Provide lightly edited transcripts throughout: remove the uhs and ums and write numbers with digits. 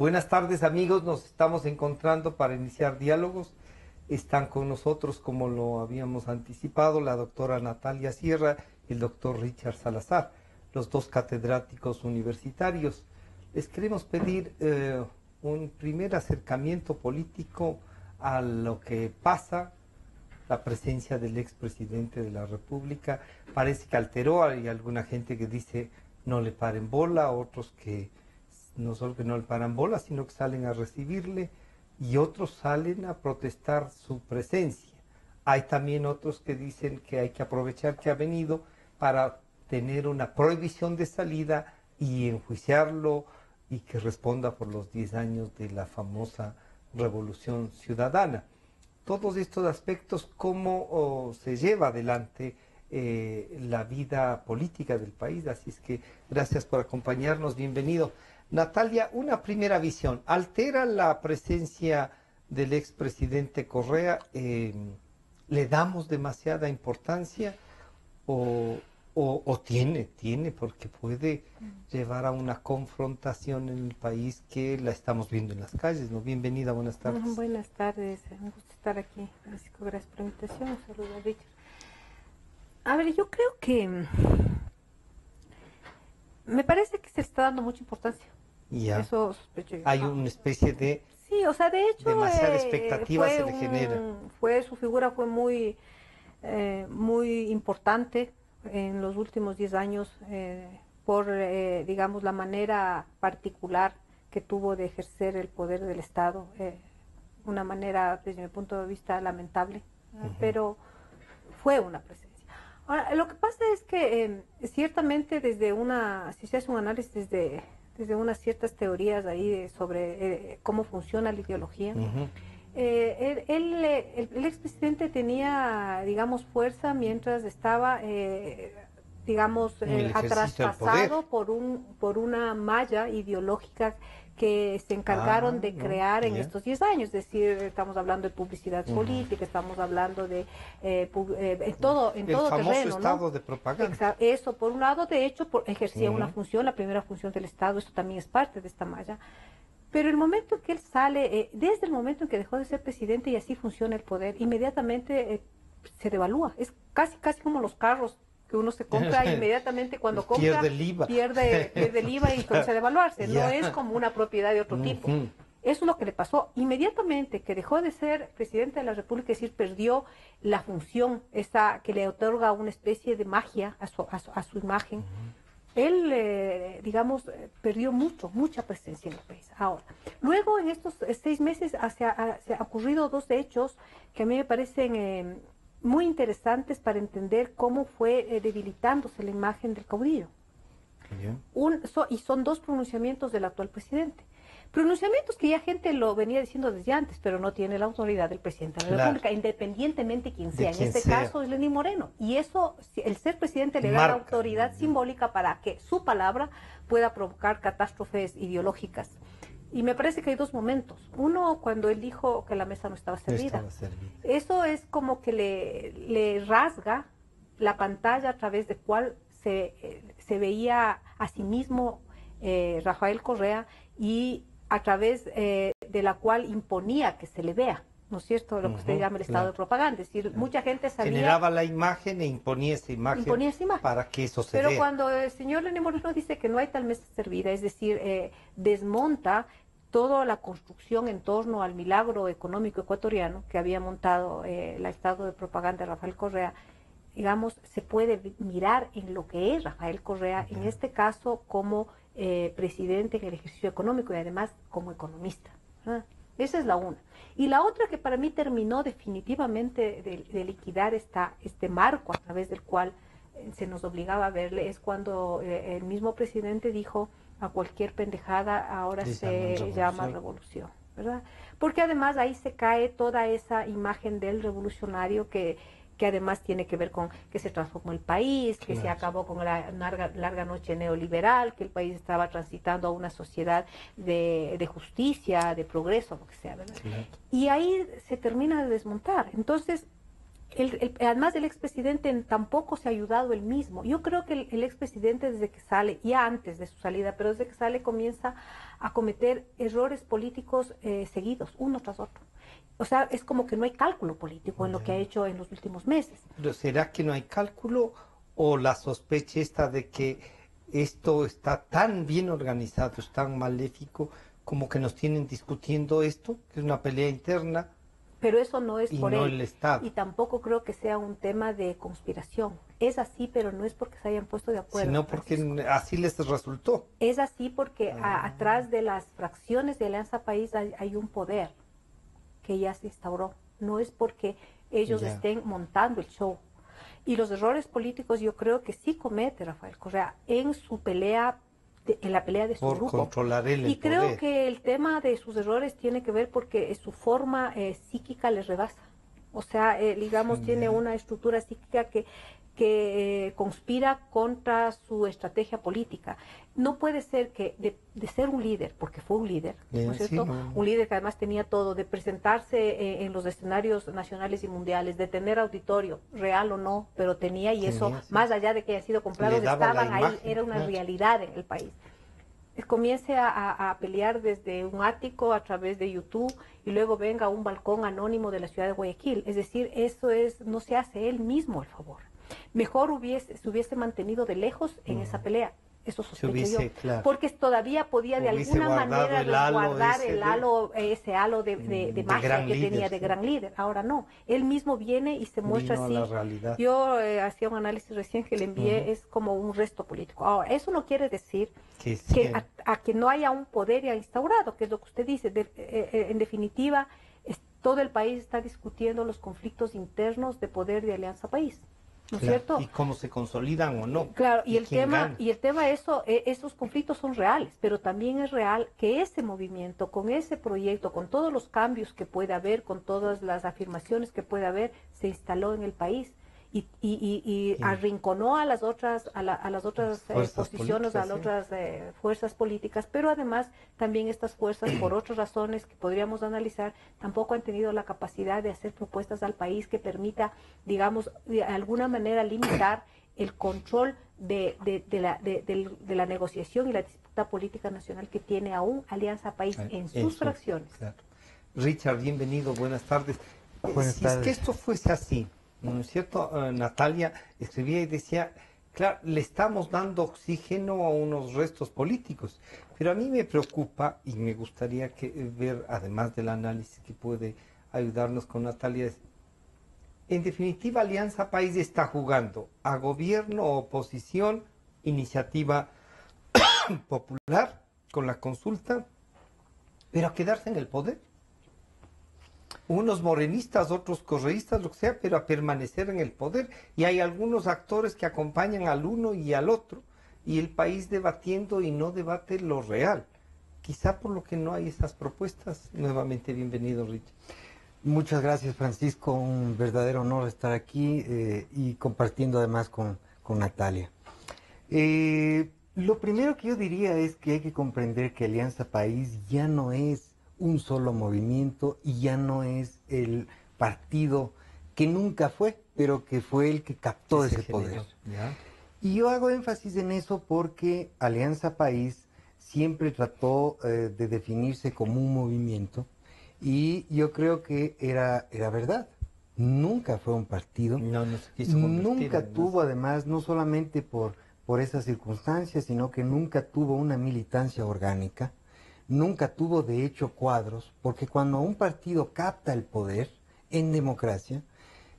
Buenas tardes amigos, nos estamos encontrando para iniciar diálogos. Están con nosotros, como lo habíamos anticipado, la doctora Natalia Sierra y el doctor Richard Salazar, los dos catedráticos universitarios. Les queremos pedir un primer acercamiento político a lo que pasa, la presencia del expresidente de la República. Parece que alteró, hay alguna gente que dice no le paren bola, otros que no solo que no le paran bola, sino que salen a recibirle, y otros salen a protestar su presencia. Hay también otros que dicen que hay que aprovechar que ha venido para tener una prohibición de salida y enjuiciarlo y que responda por los 10 años de la famosa Revolución Ciudadana. Todos estos aspectos, cómo se lleva adelante la vida política del país. Así es que gracias por acompañarnos, bienvenido. Natalia, una primera visión. ¿Altera la presencia del expresidente Correa? ¿Le damos demasiada importancia o tiene, porque puede llevar a una confrontación en el país que la estamos viendo en las calles, ¿no? Bienvenida, buenas tardes. Buenas tardes, un gusto estar aquí. Francisco, gracias por la invitación. Un saludo a Richard. A ver, yo creo que me parece que se está dando mucha importancia. Ya. Eso sospecho yo. Hay una especie de... Sí, o sea, de hecho... demasiada expectativa se le genera. Su figura fue muy importante en los últimos 10 años por, digamos, la manera particular que tuvo de ejercer el poder del Estado. Una manera, desde mi punto de vista, lamentable, pero fue una presencia. Ahora, lo que pasa es que ciertamente si se hace un análisis desde unas ciertas teorías ahí sobre cómo funciona la ideología, el expresidente tenía, digamos, fuerza mientras estaba, digamos, traspasado por una malla ideológica que se encargaron de crear en estos 10 años. Es decir, estamos hablando de publicidad política, estamos hablando de en todo famoso terreno, estado, ¿no? de propaganda. Eso, por un lado, de hecho, ejercía una función, la primera función del Estado, esto también es parte de esta malla. Pero el momento en que él sale, desde el momento en que dejó de ser presidente y así funciona el poder, inmediatamente se devalúa. Es casi como los carros que uno se compra inmediatamente cuando compra, pierde el IVA, pierde el IVA y comienza a devaluarse. No es como una propiedad de otro tipo. Eso es lo que le pasó. Inmediatamente que dejó de ser presidente de la República, es decir, perdió la función esa que le otorga una especie de magia a su imagen. Él, digamos, perdió mucha presencia en el país. Ahora, luego en estos 6 meses se han ocurrido 2 hechos que a mí me parecen muy interesantes para entender cómo fue debilitándose la imagen del caudillo. Y son 2 pronunciamientos del actual presidente. Pronunciamientos que ya gente lo venía diciendo desde antes, pero no tiene la autoridad del presidente de la República, independientemente quién sea. En este caso es Lenín Moreno. Y eso, el ser presidente le da la autoridad simbólica para que su palabra pueda provocar catástrofes ideológicas. Y me parece que hay 2 momentos. Uno, cuando él dijo que la mesa no estaba servida. Eso es como que le rasga la pantalla a través de cual se veía a sí mismo Rafael Correa, y a través de la cual imponía que se le vea, ¿no es cierto? Lo que usted llama el estado de propaganda. Es decir, mucha gente sabía... Generaba la imagen e imponía esa imagen para que eso se vea. Pero cuando el señor Lenín Moreno dice que no hay tal mesa servida, es decir, desmonta toda la construcción en torno al milagro económico ecuatoriano que había montado el estado de propaganda de Rafael Correa, digamos, se puede mirar en lo que es Rafael Correa, en este caso como presidente en el ejercicio económico y además como economista. Esa es la una. Y la otra, que para mí terminó definitivamente de liquidar este marco a través del cual se nos obligaba a verle, es cuando el mismo presidente dijo: a cualquier pendejada ahora se llama revolución, ¿verdad? Porque además ahí se cae toda esa imagen del revolucionario que además tiene que ver con que se transformó el país, que se acabó con la larga noche neoliberal, que el país estaba transitando a una sociedad de justicia, de progreso, lo que sea, ¿verdad? Y ahí se termina de desmontar. Entonces, Además del expresidente tampoco se ha ayudado él mismo. Yo creo que el expresidente desde que sale, ya antes de su salida, pero desde que sale comienza a cometer errores políticos seguidos, uno tras otro. O sea, es como que no hay cálculo político en lo que ha hecho en los últimos meses. Pero ¿será que no hay cálculo o la sospecha esta de que esto está tan bien organizado, es tan maléfico, como que nos tienen discutiendo esto, que es una pelea interna? Pero eso no es y por no él. el Estado. Y tampoco creo que sea un tema de conspiración. Es así, pero no es porque se hayan puesto de acuerdo. Sino porque así les resultó. Es así porque atrás de las fracciones de Alianza País hay un poder que ya se instauró. No es porque ellos estén montando el show. Y los errores políticos yo creo que sí comete Rafael Correa en su pelea, en la pelea de su por grupo. Controlar el y creo poder. que el tema de sus errores tiene que ver porque su forma psíquica les rebasa. O sea, digamos, tiene una estructura psíquica que conspira contra su estrategia política. No puede ser que de ser un líder, porque fue un líder, ¿no es cierto? Un líder que además tenía todo, de presentarse en los escenarios nacionales y mundiales, de tener auditorio, real o no, pero tenía, y eso, más allá de que haya sido comprado, estaban ahí, era una realidad en el país. Comience a pelear desde un ático a través de YouTube y luego venga a un balcón anónimo de la ciudad de Guayaquil. Es decir, eso no se hace él mismo el favor. Mejor se hubiese mantenido de lejos en esa pelea. Eso sospecho yo. Claro. Porque todavía podía de alguna manera resguardar ese halo de magia que tenía de gran líder. Ahora no. Él mismo viene y se muestra así. Yo hacía un análisis recién que le envié, es como un resto político. Ahora, eso no quiere decir que a que no haya un poder ya instaurado, que es lo que usted dice. En definitiva, todo el país está discutiendo los conflictos internos de poder de Alianza País. ¿No es cierto? Y cómo se consolidan o no. Claro, y el tema, esos conflictos son reales, pero también es real que ese movimiento, con ese proyecto, con todos los cambios que puede haber, con todas las afirmaciones que puede haber, se instaló en el país y arrinconó a las otras posiciones, a las otras fuerzas políticas, pero además también estas fuerzas, por otras razones que podríamos analizar, tampoco han tenido la capacidad de hacer propuestas al país que permita, digamos, de alguna manera limitar el control de la negociación y la disputa política nacional que tiene aún Alianza País en sus fracciones. Claro. Richard, bienvenido, buenas tardes. Buenas tardes. Es que esto fuese así, ¿no es cierto? Natalia escribía y decía, claro, le estamos dando oxígeno a unos restos políticos, pero a mí me preocupa y me gustaría ver, además del análisis que puede ayudarnos con Natalia, en definitiva, Alianza País está jugando a gobierno, oposición, iniciativa popular con la consulta, pero a quedarse en el poder. Unos morenistas, otros correístas, lo que sea, pero a permanecer en el poder. Y hay algunos actores que acompañan al uno y al otro, y el país debatiendo y no debate lo real. Quizá por lo que no hay esas propuestas. Nuevamente, bienvenido, Richard. Muchas gracias, Francisco. Un verdadero honor estar aquí y compartiendo además con Natalia. Lo primero que yo diría es que hay que comprender que Alianza País ya no es un solo movimiento y ya no es el partido que nunca fue, pero que fue el que captó ese poder. Y yo hago énfasis en eso porque Alianza País siempre trató de definirse como un movimiento y yo creo que era verdad. Nunca fue un partido, nunca tuvo además, no solamente por esas circunstancias, sino que nunca tuvo una militancia orgánica. Nunca tuvo de hecho cuadros, porque cuando un partido capta el poder en democracia,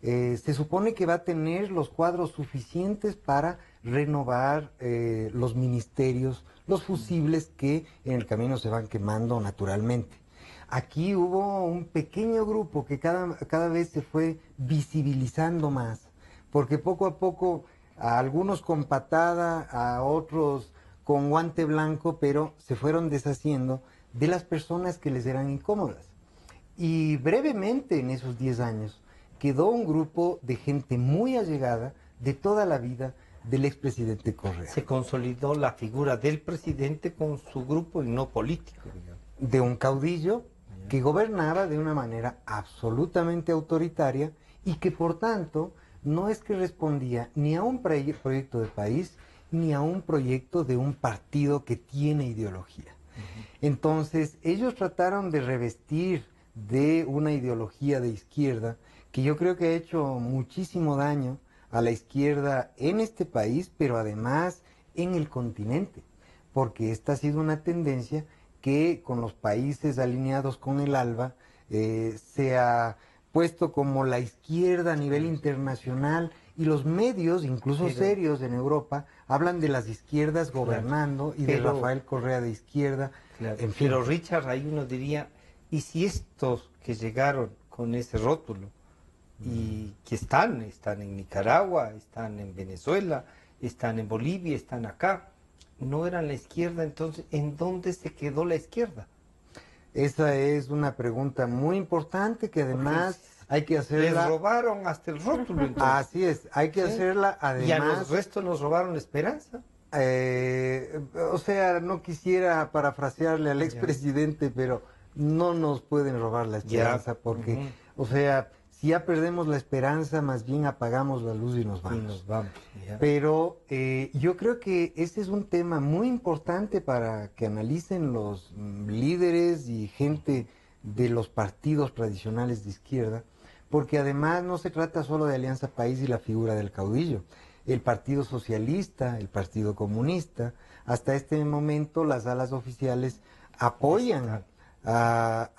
se supone que va a tener los cuadros suficientes para renovar los ministerios, los fusibles que en el camino se van quemando naturalmente. Aquí hubo un pequeño grupo que cada vez se fue visibilizando más, porque poco a poco, a algunos con patada, a otros con guante blanco, pero se fueron deshaciendo de las personas que les eran incómodas. Y brevemente en esos 10 años quedó un grupo de gente muy allegada de toda la vida del expresidente Correa. Se consolidó la figura del presidente con su grupo y no político, digamos. De un caudillo que gobernaba de una manera absolutamente autoritaria y que por tanto no es que respondía ni a un proyecto de país, ni a un proyecto de un partido que tiene ideología. Entonces, ellos trataron de revestir de una ideología de izquierda que yo creo que ha hecho muchísimo daño a la izquierda en este país, pero además en el continente, porque esta ha sido una tendencia que con los países alineados con el ALBA se ha puesto como la izquierda a nivel internacional, y los medios, incluso serios en Europa, hablan de las izquierdas gobernando y de Rafael Correa de izquierda. En fin. Pero Richard, ahí uno diría, ¿y si estos que llegaron con ese rótulo y que están en Nicaragua, están en Venezuela, están en Bolivia, están acá, no eran la izquierda? Entonces, ¿en dónde se quedó la izquierda? Esa es una pregunta muy importante que además hay que hacerla. Les robaron hasta el rótulo. Entonces. Así es, hay que hacerla además. ¿Y a los restos nos robaron la esperanza? O sea, no quisiera parafrasearle al expresidente, pero no nos pueden robar la esperanza porque, o sea, si ya perdemos la esperanza, más bien apagamos la luz y nos vamos. Pero yo creo que ese es un tema muy importante para que analicen los líderes y gente de los partidos tradicionales de izquierda, porque además no se trata solo de Alianza País y la figura del caudillo. El Partido Socialista, el Partido Comunista, hasta este momento las alas oficiales apoyan a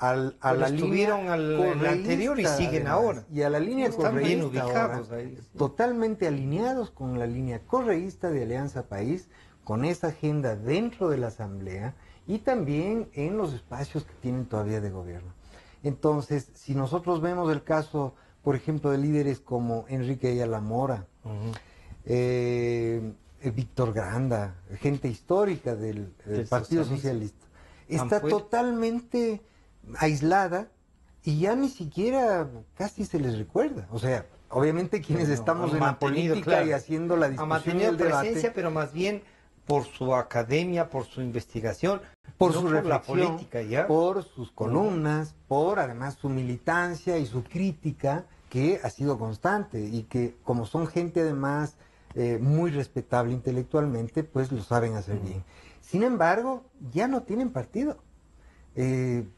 la línea al anterior y siguen además, ahora. Y a la línea correísta, bien ubicados ahora, ahí, sí. Totalmente alineados con la línea correísta de Alianza País, con esa agenda dentro de la Asamblea y también en los espacios que tienen todavía de gobierno. Entonces, si nosotros vemos el caso, por ejemplo, de líderes como Enrique Ayala Mora, Víctor Granda, gente histórica del Partido Socialista, está totalmente aislada y ya ni siquiera casi se les recuerda. O sea, obviamente quienes estamos en la política y haciendo la discusión y el debate, presencia, pero más bien por su academia, por su investigación, por su reflexión, la política, ¿ya? Por sus columnas, por además su militancia y su crítica, que ha sido constante y que como son gente además muy respetable intelectualmente, pues lo saben hacer bien. Sin embargo, ya no tienen partido.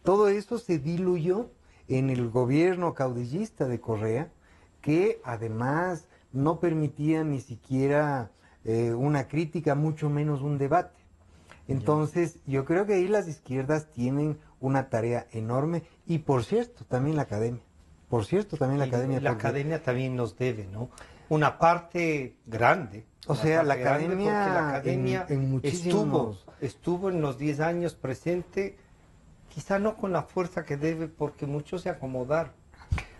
Todo eso se diluyó en el gobierno caudillista de Correa, que además no permitía ni siquiera una crítica, mucho menos un debate. Entonces, yo creo que ahí las izquierdas tienen una tarea enorme y, por cierto, también la academia. Por cierto, también la academia. La academia también nos debe, ¿no? Una parte grande. O sea, la academia en muchísimos... estuvo en los 10 años presente, quizá no con la fuerza que debe, porque muchos se acomodaron.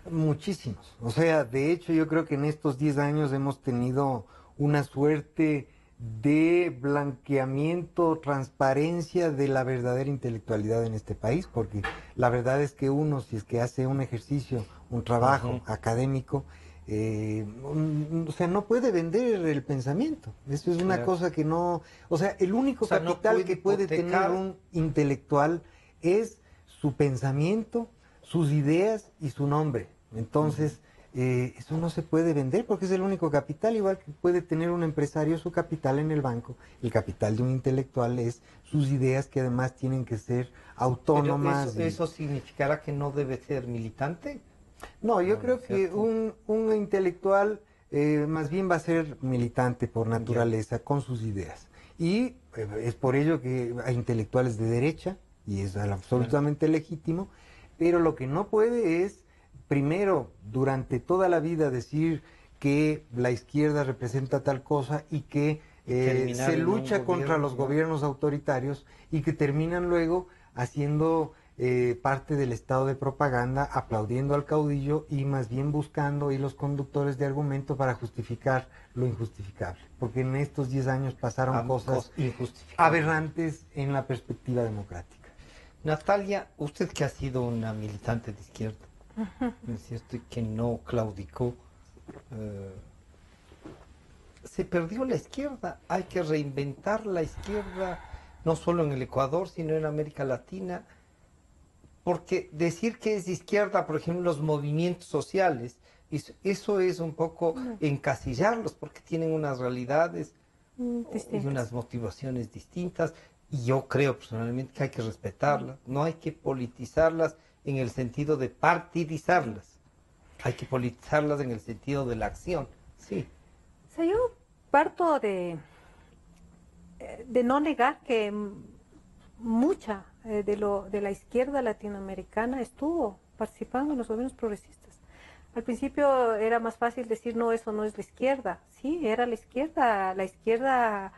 Muchísimos. O sea, de hecho, yo creo que en estos 10 años hemos tenido una suerte de blanqueamiento, transparencia de la verdadera intelectualidad en este país, porque la verdad es que uno, si es que hace un ejercicio, un trabajo académico, o sea, no puede vender el pensamiento. Eso es una cosa que no... O sea, el único capital que puede tener un intelectual es su pensamiento, sus ideas y su nombre. Entonces... eso no se puede vender porque es el único capital, igual que puede tener un empresario su capital en el banco. El capital de un intelectual es sus ideas, que además tienen que ser autónomas. ¿Pero eso significará que no debe ser militante? No, yo creo que un intelectual más bien va a ser militante por naturaleza con sus ideas. Y es por ello que hay intelectuales de derecha, y es absolutamente legítimo, pero lo que no puede es primero, durante toda la vida decir que la izquierda representa tal cosa y que se lucha contra los gobiernos autoritarios y que terminan luego haciendo parte del estado de propaganda, aplaudiendo al caudillo y más bien buscando hilos conductores de argumento para justificar lo injustificable. Porque en estos 10 años pasaron cosas aberrantes en la perspectiva democrática. Natalia, usted que ha sido una militante de izquierda, ¿no es cierto? Y que no claudicó. Se perdió la izquierda. Hay que reinventar la izquierda, no solo en el Ecuador, sino en América Latina. Porque decir que es izquierda, por ejemplo, los movimientos sociales, Eso es un poco encasillarlos porque tienen unas realidades y unas motivaciones distintas. Y yo creo personalmente que hay que respetarlas, no hay que politizarlas en el sentido de partidizarlas. Hay que politizarlas en el sentido de la acción. Sí. O sea, yo parto de no negar que mucha de la izquierda latinoamericana estuvo participando en los gobiernos progresistas. Al principio era más fácil decir, no, eso no es la izquierda. Sí, era la izquierda,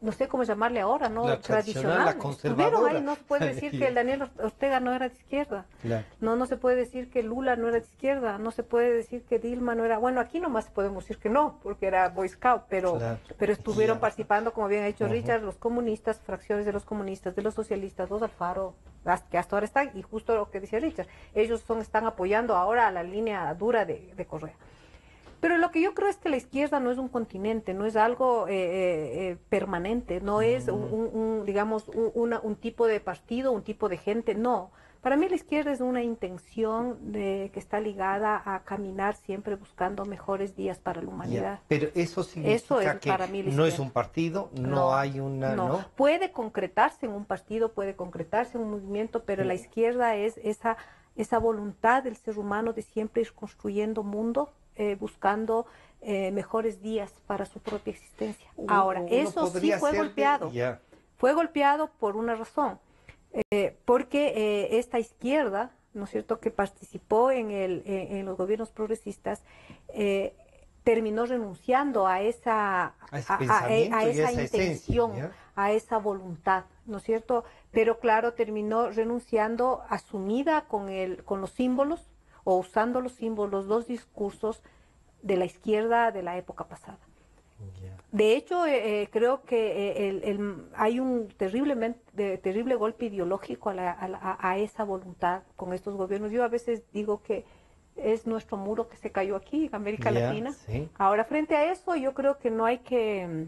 no sé cómo llamarle ahora, ¿no? La tradicional, la conservadora. Estuvieron ahí, no se puede decir que el Daniel Ortega no era de izquierda. Claro. No se puede decir que Lula no era de izquierda. No se puede decir que Dilma no era... Bueno, aquí nomás podemos decir que no, porque era Boy Scout, pero estuvieron participando, como bien ha dicho Richard, los comunistas, fracciones de los comunistas, de los socialistas, los Alfaro, que hasta ahora están, y justo lo que decía Richard, ellos están apoyando ahora a la línea dura de Correa. Pero lo que yo creo es que la izquierda no es un continente, no es algo permanente, no es digamos, un tipo de partido, un tipo de gente, no. Para mí la izquierda es una intención que está ligada a caminar siempre buscando mejores días para la humanidad. Pero eso significa que para mí no es un partido, no hay una... No. Puede concretarse en un partido, puede concretarse en un movimiento, pero la izquierda es esa voluntad del ser humano de siempre ir construyendo mundo, buscando mejores días para su propia existencia. Ahora, eso sí fue golpeado. Fue golpeado por una razón, porque esta izquierda, ¿no es cierto?, que participó en los gobiernos progresistas, terminó renunciando a esa intención, a esa voluntad, ¿no es cierto? Pero claro, terminó renunciando, asumida con los símbolos, o usando los símbolos, los discursos de la izquierda de la época pasada. De hecho, creo que hay un terrible golpe ideológico a esa voluntad con estos gobiernos. Yo a veces digo que es nuestro muro que se cayó aquí en América Latina. Sí. Ahora, frente a eso, yo creo que no hay que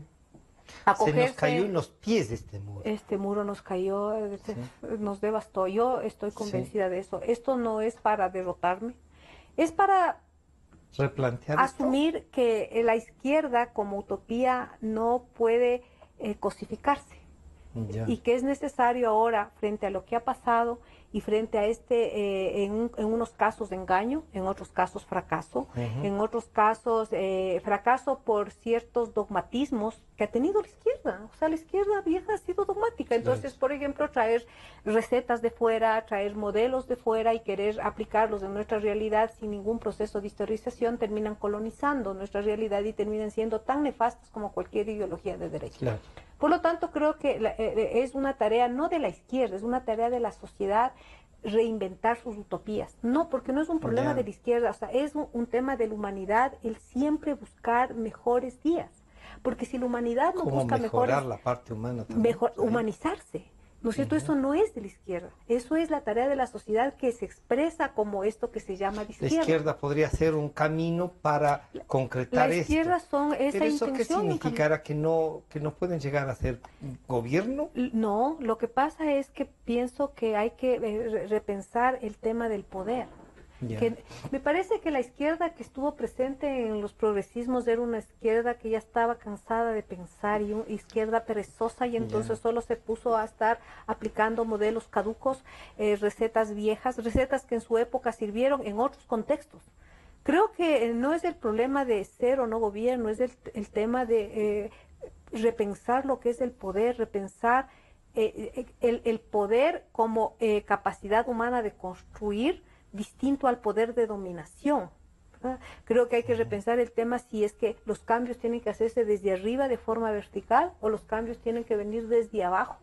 acogerse. Se nos cayó en los pies este muro. Este muro nos cayó, nos devastó. Yo estoy convencida de eso. Esto no es para derrotarme, es para replantear asumir que la izquierda como utopía no puede cosificarse y que es necesario ahora, frente a lo que ha pasado y frente a en unos casos engaño, en otros casos fracaso, en otros casos fracaso por ciertos dogmatismos que ha tenido la izquierda. O sea, la izquierda vieja ha sido dogmática. Entonces, por ejemplo, traer recetas de fuera, traer modelos de fuera y querer aplicarlos en nuestra realidad sin ningún proceso de historización, terminan colonizando nuestra realidad y terminan siendo tan nefastas como cualquier ideología de derecha. Claro. Por lo tanto, creo que es una tarea no de la izquierda, es una tarea de la sociedad reinventar sus utopías. No, porque no es un problema de la izquierda, o sea, es un tema de la humanidad, el siempre buscar mejores días. Porque si la humanidad no busca mejorar la parte humana también, humanizarse, ¿no es cierto? Eso no es de la izquierda, eso es la tarea de la sociedad que se expresa como esto que se llama de izquierda. La izquierda podría ser un camino para concretar esto. La izquierda son esa ¿Pero eso intención. qué significará? ¿Que no pueden llegar a ser gobierno? No, lo que pasa es que pienso que hay que repensar el tema del poder. Que me parece que la izquierda que estuvo presente en los progresismos era una izquierda que ya estaba cansada de pensar y una izquierda perezosa y entonces solo se puso a estar aplicando modelos caducos, recetas viejas, recetas que en su época sirvieron en otros contextos. Creo que no es el problema de ser o no gobierno, es el tema de repensar lo que es el poder, repensar el poder como capacidad humana de construir distinto al poder de dominación, ¿verdad? Creo que hay que repensar el tema si es que los cambios tienen que hacerse desde arriba de forma vertical o los cambios tienen que venir desde abajo,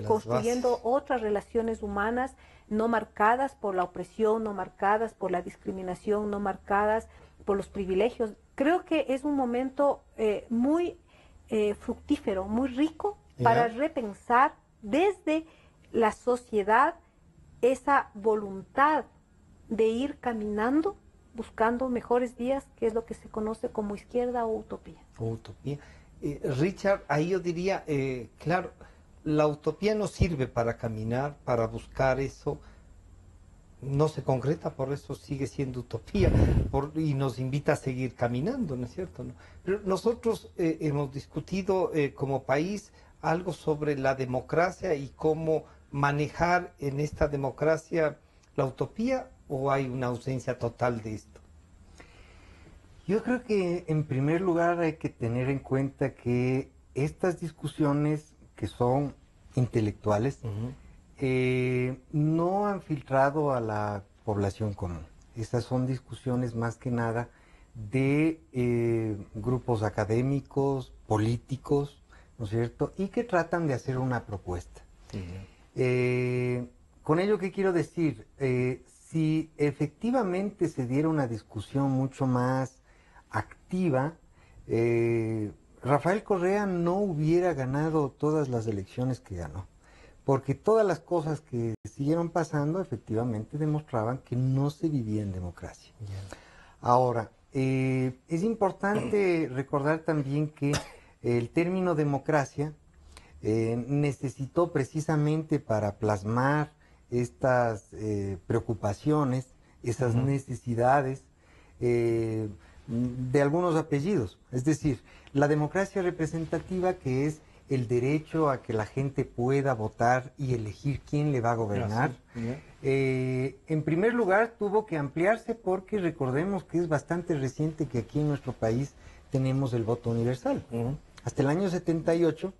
construyendo otras relaciones humanas no marcadas por la opresión, no marcadas por la discriminación, no marcadas por los privilegios. Creo que es un momento muy fructífero, muy rico para repensar desde la sociedad esa voluntad de ir caminando, buscando mejores días, que es lo que se conoce como izquierda o utopía. Utopía. Richard, ahí yo diría, claro, la utopía no sirve para caminar, para buscar eso, no se concreta, por eso sigue siendo utopía y nos invita a seguir caminando, ¿no es cierto? ¿No? Pero nosotros hemos discutido como país algo sobre la democracia y cómo manejar en esta democracia la utopía, o hay una ausencia total de esto. Yo creo que en primer lugar hay que tener en cuenta que estas discusiones que son intelectuales no han filtrado a la población común. Estas son discusiones más que nada de grupos académicos, políticos, ¿no es cierto? Y que tratan de hacer una propuesta. Con ello, ¿qué quiero decir? Si efectivamente se diera una discusión mucho más activa, Rafael Correa no hubiera ganado todas las elecciones que ganó, porque todas las cosas que siguieron pasando efectivamente demostraban que no se vivía en democracia. Ahora, es importante recordar también que el término democracia necesitó precisamente para plasmar estas preocupaciones, esas necesidades de algunos apellidos. Es decir, la democracia representativa, que es el derecho a que la gente pueda votar y elegir quién le va a gobernar. En primer lugar, tuvo que ampliarse porque recordemos que es bastante reciente que aquí en nuestro país tenemos el voto universal. Hasta el año 78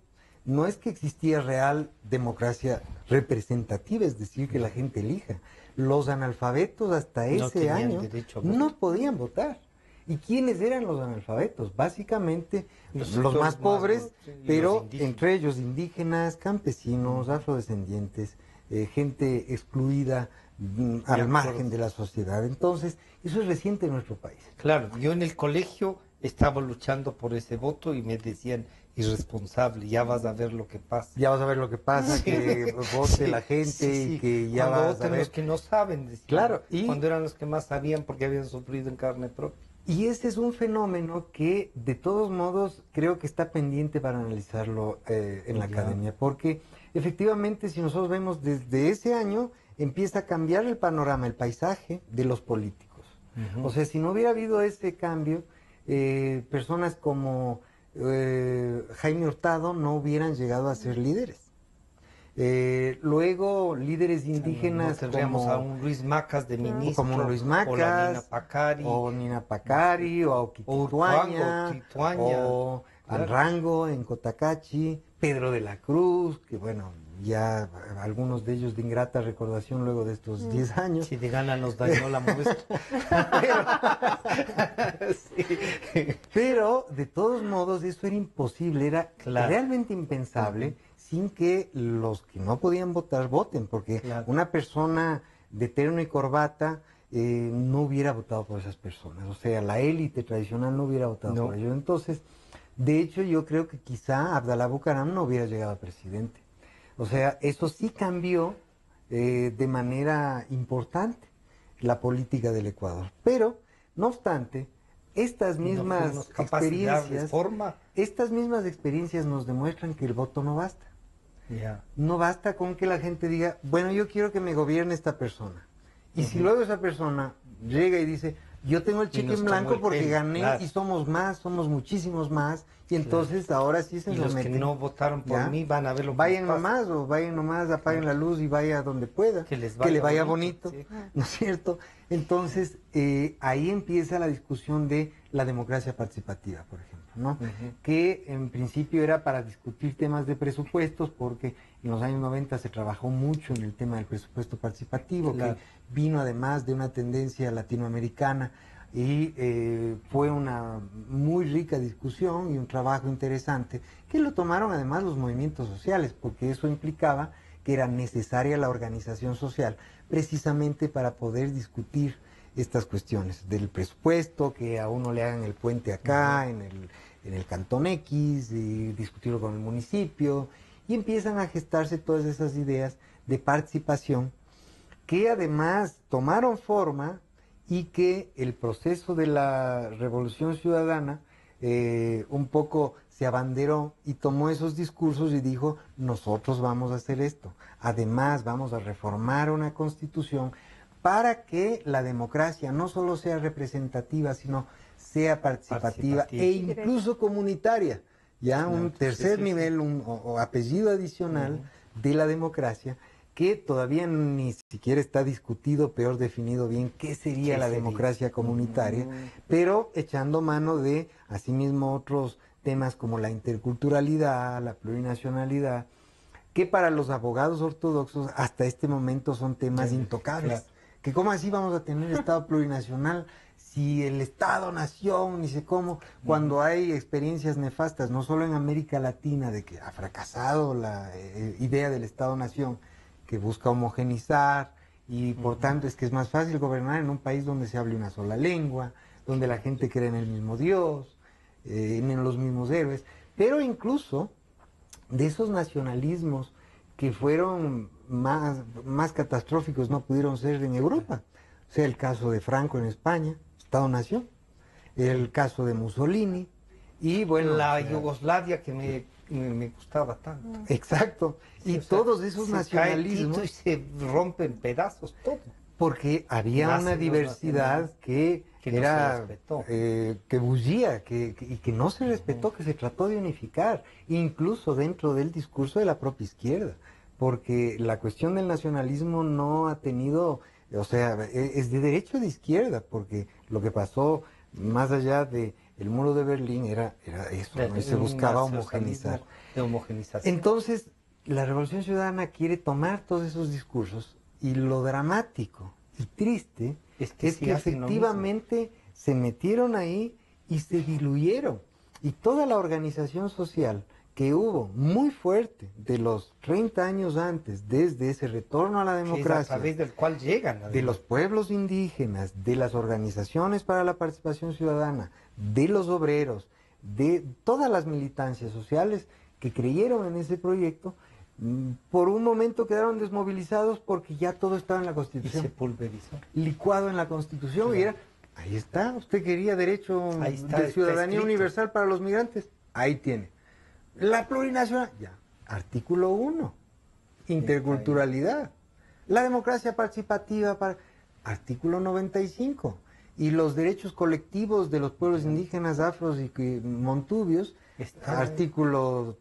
no es que existía real democracia representativa, es decir, que la gente elija. Los analfabetos hasta ese año no podían votar. ¿Y quiénes eran los analfabetos? Básicamente los más pobres, pero entre ellos indígenas, campesinos, afrodescendientes, gente excluida al margen de la sociedad. Entonces, eso es reciente en nuestro país. Claro, yo en el colegio estaba luchando por ese voto y me decían irresponsable, ya vas a ver lo que pasa. Ya vas a ver lo que pasa, que vote la gente y que ya cuando vas voten a ver. los que no saben, decían, claro, y cuando eran los que más sabían porque habían sufrido en carne propia. Y ese es un fenómeno que, de todos modos, creo que está pendiente para analizarlo en la academia, porque efectivamente, si nosotros vemos desde ese año, empieza a cambiar el panorama, el paisaje de los políticos. O sea, si no hubiera habido ese cambio, personas como Jaime Hurtado no hubieran llegado a ser líderes. Luego líderes indígenas tendríamos a un Luis Macas de ministro, como Luis Macas, o la Nina Pacari, o Auquituaña, o Anrango en Cotacachi, Pedro de la Cruz, que bueno, ya algunos de ellos de ingrata recordación luego de estos 10 años. Si de gana nos dañó la muestra. Pero de todos modos eso era imposible, era realmente impensable sin que los que no podían votar voten, porque una persona de terno y corbata no hubiera votado por esas personas, o sea, la élite tradicional no hubiera votado por ellos. Entonces, de hecho, yo creo que quizá Abdalá Bucaram no hubiera llegado a presidente. O sea, eso sí cambió de manera importante la política del Ecuador. Pero, no obstante, estas mismas experiencias nos demuestran que el voto no basta. No basta con que la gente diga, bueno, yo quiero que me gobierne esta persona. Y si luego esa persona llega y dice, yo tengo el cheque en blanco porque gané y somos más, somos muchísimos más, y entonces ahora sí se los que no votaron por mí van a ver lo que vayan nomás, apaguen la luz y vaya donde pueda, que le vaya bonito, ¿no es cierto? Entonces, ahí empieza la discusión de la democracia participativa, por ejemplo, ¿no? Que en principio era para discutir temas de presupuestos, porque en los años 90 se trabajó mucho en el tema del presupuesto participativo, que vino además de una tendencia latinoamericana, y fue una muy rica discusión y un trabajo interesante, que lo tomaron además los movimientos sociales, porque eso implicaba que era necesaria la organización social, precisamente para poder discutir estas cuestiones del presupuesto, que a uno le hagan el puente acá, en el Cantón X, y discutirlo con el municipio, y empiezan a gestarse todas esas ideas de participación, que además tomaron forma y que el proceso de la Revolución Ciudadana un poco se abanderó y tomó esos discursos y dijo, nosotros vamos a hacer esto. Además, vamos a reformar una constitución para que la democracia no solo sea representativa, sino sea participativa e incluso comunitaria. Ya un tercer nivel, o apellido adicional de la democracia, que todavía ni siquiera está discutido, peor definido bien, qué sería la democracia comunitaria, pero echando mano de, asimismo, otros temas como la interculturalidad, la plurinacionalidad, que para los abogados ortodoxos hasta este momento son temas intocables. Que cómo así vamos a tener Estado plurinacional si el Estado-nación, ni sé cómo, cuando hay experiencias nefastas, no solo en América Latina, de que ha fracasado la idea del Estado-nación, que busca homogenizar, y por tanto es que es más fácil gobernar en un país donde se hable una sola lengua, donde la gente cree en el mismo Dios, en los mismos héroes, pero incluso de esos nacionalismos que fueron más catastróficos no pudieron ser en Europa. O sea, el caso de Franco en España, Estado-nación, el caso de Mussolini, y bueno... La Yugoslavia que me gustaba tanto. Exacto. Sí, y todos esos nacionalismos... Cae Tito y se rompen pedazos todo. Porque había una diversidad que era... que bullía, y que no se respetó, que se trató de unificar, incluso dentro del discurso de la propia izquierda. Porque la cuestión del nacionalismo no ha tenido... O sea, es de derecho de izquierda, porque lo que pasó más allá de el muro de Berlín era eso, ¿no? Y se buscaba homogenizar. Entonces, la Revolución Ciudadana quiere tomar todos esos discursos, y lo dramático y triste es que efectivamente se metieron ahí y se diluyeron. Y toda la organización social que hubo muy fuerte de los 30 años antes, desde ese retorno a la democracia, a través del cual llegan, de los pueblos indígenas, de las organizaciones para la participación ciudadana, de los obreros, de todas las militancias sociales que creyeron en ese proyecto, por un momento quedaron desmovilizados porque ya todo estaba en la Constitución. Y se pulverizó. Licuado en la Constitución, y era, ahí está, usted quería derecho de ciudadanía universal para los migrantes, ahí tiene. La plurinacional, ya. Artículo 1, interculturalidad. La democracia participativa, artículo 95. Y los derechos colectivos de los pueblos indígenas, afros y montubios, artículo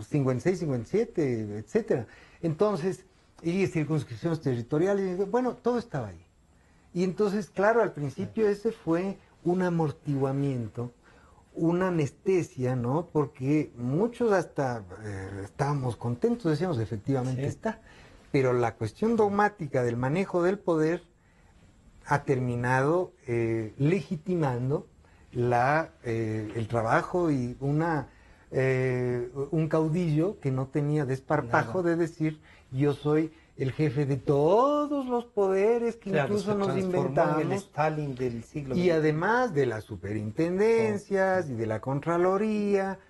56, 57, etcétera. Entonces, y circunscripciones territoriales, bueno, todo estaba ahí. Y entonces, claro, al principio ese fue un amortiguamiento, una anestesia, ¿no? Porque muchos hasta estábamos contentos, decíamos, efectivamente está. Pero la cuestión dogmática del manejo del poder ha terminado legitimando el trabajo y un caudillo que no tenía desparpajo de decir, yo soy el jefe de todos los poderes que incluso nos inventamos, el Stalin del siglo XX. Y además de las superintendencias y de la Contraloría,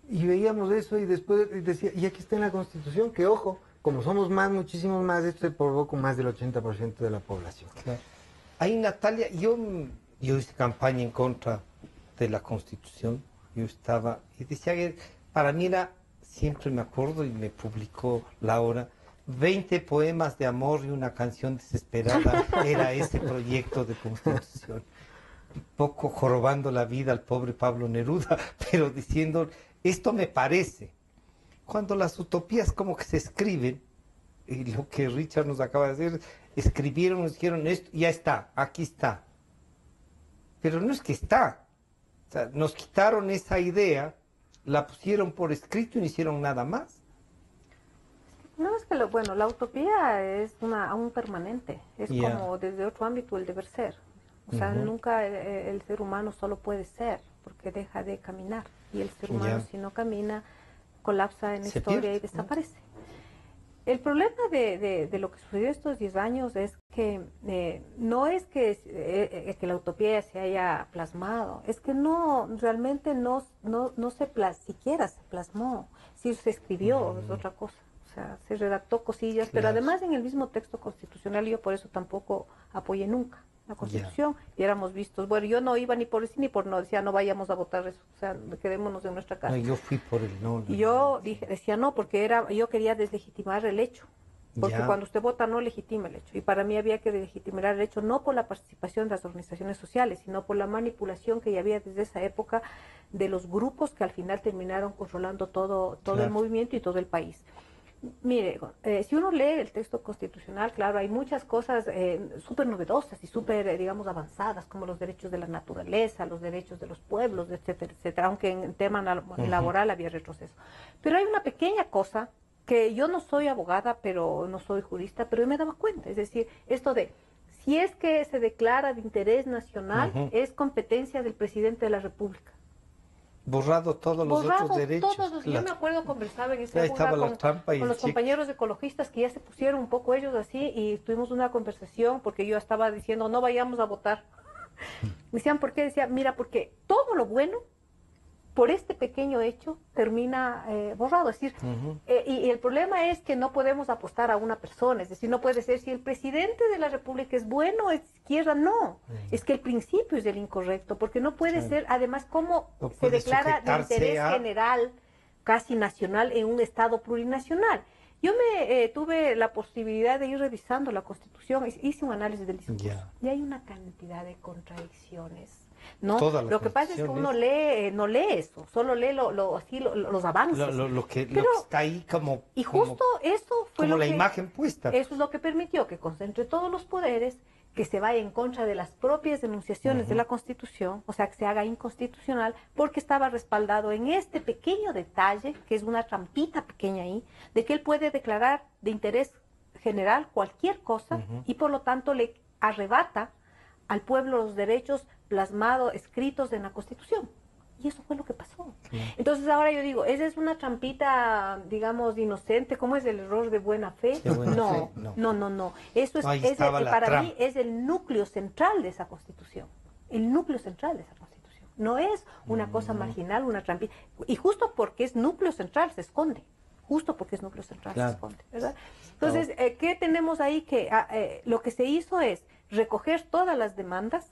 y veíamos eso y después decía, y aquí está en la Constitución, que ojo, como somos muchísimos más, esto se provoca más del 80% de la población. Claro. Ahí, Natalia, yo hice campaña en contra de la Constitución. Yo estaba, y decía que para mí era, siempre me acuerdo, y me publicó Laura, 20 poemas de amor y una canción desesperada era ese proyecto de Constitución. Un poco jorobando la vida al pobre Pablo Neruda, pero diciendo, esto me parece. Cuando las utopías como que se escriben, y lo que Richard nos acaba de decir, escribieron, nos dijeron esto, ya está, aquí está. Pero no es que está. O sea, nos quitaron esa idea, la pusieron por escrito y no hicieron nada más. No, es que la utopía es aún permanente, es como desde otro ámbito el deber ser. O sea, nunca el ser humano solo puede ser, porque deja de caminar. Y el ser humano, si no camina, colapsa en la historia y desaparece. El problema de lo que sucedió estos 10 años es que no es que la utopía se haya plasmado, es que realmente no siquiera se plasmó. Si se escribió, es otra cosa. O sea, se redactó cosillas, pero además en el mismo texto constitucional, yo por eso tampoco apoyé nunca la Constitución, y éramos vistos. Bueno, yo no iba ni por sí ni por no, decía no vayamos a votar eso, o sea, quedémonos en nuestra casa. No, yo fui por el no. Y yo decía no, porque yo quería deslegitimar el hecho. Porque Ya. cuando usted vota no legitima el hecho. Y para mí había que legitimar el hecho no por la participación de las organizaciones sociales, sino por la manipulación que ya había desde esa época de los grupos que al final terminaron controlando todo el Claro. movimiento y todo el país. Mire, si uno lee el texto constitucional, claro, hay muchas cosas súper novedosas y súper, digamos, avanzadas, como los derechos de la naturaleza, los derechos de los pueblos, etcétera, etcétera, aunque en tema laboral había retroceso. Pero hay una pequeña cosa que yo no soy abogada, pero no soy jurista, pero yo me daba cuenta, es decir, esto de, si es que se declara de interés nacional, es competencia del presidente de la República. Borrado todos los Borrado otros derechos. todos los- Yo Claro. me acuerdo conversaba en esa Ahí época estaba la trampa y con el los chico. compañeros ecologistas que ya se pusieron un poco ellos así y tuvimos una conversación porque yo estaba diciendo no vayamos a votar. Me decían, ¿por qué? Decía, mira, porque todo lo bueno por este pequeño hecho termina borrado. Es decir, y el problema es que no podemos apostar a una persona. Es decir, no puede ser si el presidente de la República es bueno, es izquierda, no. Es que el principio es el incorrecto, porque no puede ser, además, como No se puede declara de sujetarse interés a- general, casi nacional, en un Estado plurinacional. Yo me tuve la posibilidad de ir revisando la Constitución, hice un análisis del discurso, Ya. y hay una cantidad de contradicciones. ¿No? Toda la Lo que pasa es que Constitución uno lee, no lee eso, solo lee los avances. Lo que Pero- está ahí como, y justo eso fue como lo la que, imagen puesta. eso es lo que permitió que concentre todos los poderes, que se vaya en contra de las propias denunciaciones de la Constitución, o sea, que se haga inconstitucional, porque estaba respaldado en este pequeño detalle, que es una trampita pequeña ahí, de que él puede declarar de interés general cualquier cosa y por lo tanto le arrebata al pueblo los derechos plasmados, escritos en la Constitución. Y eso fue lo que pasó. Entonces ahora yo digo, ¿esa es una trampita, digamos, inocente? ¿Cómo es el error de buena fe? De buena No, fe, no. no. Eso es, Ahí estaba la para trampa. mí es el núcleo central de esa Constitución. El núcleo central de esa Constitución. No es una cosa marginal, una trampita. Y justo porque es núcleo central se esconde. Justo porque es núcleo central Claro. se esconde, ¿verdad? Entonces, ¿qué tenemos ahí? Que lo que se hizo es recoger todas las demandas,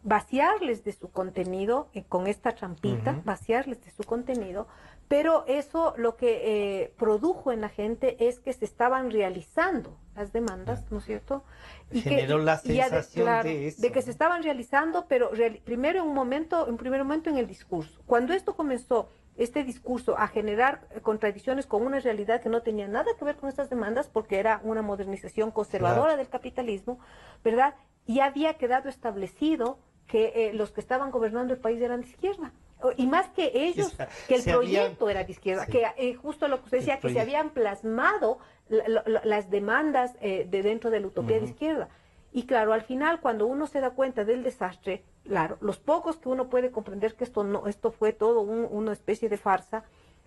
vaciarles de su contenido, con esta trampita, vaciarles de su contenido, pero eso lo que produjo en la gente es que se estaban realizando las demandas, ¿no es cierto? Generó la sensación claro, de eso, de que ¿no? se estaban realizando, pero primero en primer momento en el discurso. Cuando esto comenzó, este discurso, a generar contradicciones con una realidad que no tenía nada que ver con estas demandas, porque era una modernización conservadora Claro. del capitalismo, ¿verdad? Y había quedado establecido que los que estaban gobernando el país eran de izquierda. Y más que ellos, O sea, que el se proyecto habían- era de izquierda, sí. que justo lo que usted decía, El que se proyecto. habían plasmado las demandas de dentro de la utopía de izquierda. Y claro, al final, cuando uno se da cuenta del desastre, claro, los pocos que uno puede comprender que esto fue todo una especie de farsa,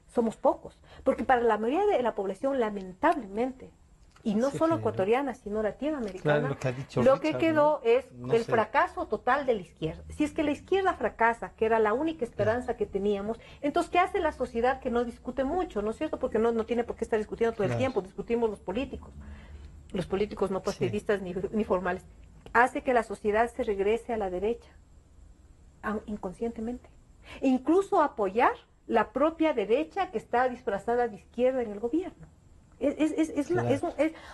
somos pocos. Porque para la mayoría de la población, lamentablemente, y no Sí, solo claro. ecuatoriana, sino latinoamericana, Claro, lo que ha dicho lo que Richard, quedó ¿no? es No el sé. fracaso total de la izquierda. Si es que la izquierda fracasa, que era la única esperanza que teníamos, entonces, ¿qué hace la sociedad que no discute mucho, no es cierto? Porque no tiene por qué estar discutiendo todo el Claro. tiempo, discutimos los políticos no partidistas ni formales. Hace que la sociedad se regrese a la derecha, inconscientemente. E incluso apoyar la propia derecha que está disfrazada de izquierda en el gobierno. Claro.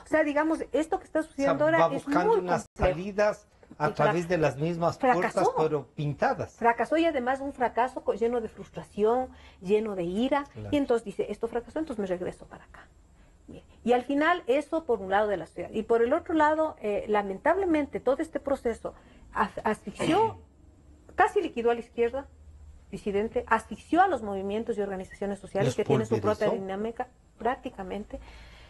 O sea, digamos, esto que está O sea, sucediendo va ahora es buscando muy unas complejo. salidas a Y través de las mismas fracasó. puertas, pero pintadas. Fracasó y además un fracaso lleno de frustración, lleno de ira. Claro. Y entonces dice, esto fracasó, entonces me regreso para acá. Bien. Y al final eso por un lado de la sociedad. Y por el otro lado, lamentablemente, todo este proceso asfixió, casi liquidó a la izquierda disidente, asfixió a los movimientos y organizaciones sociales Los que tienen su propia pulverizó. dinámica prácticamente.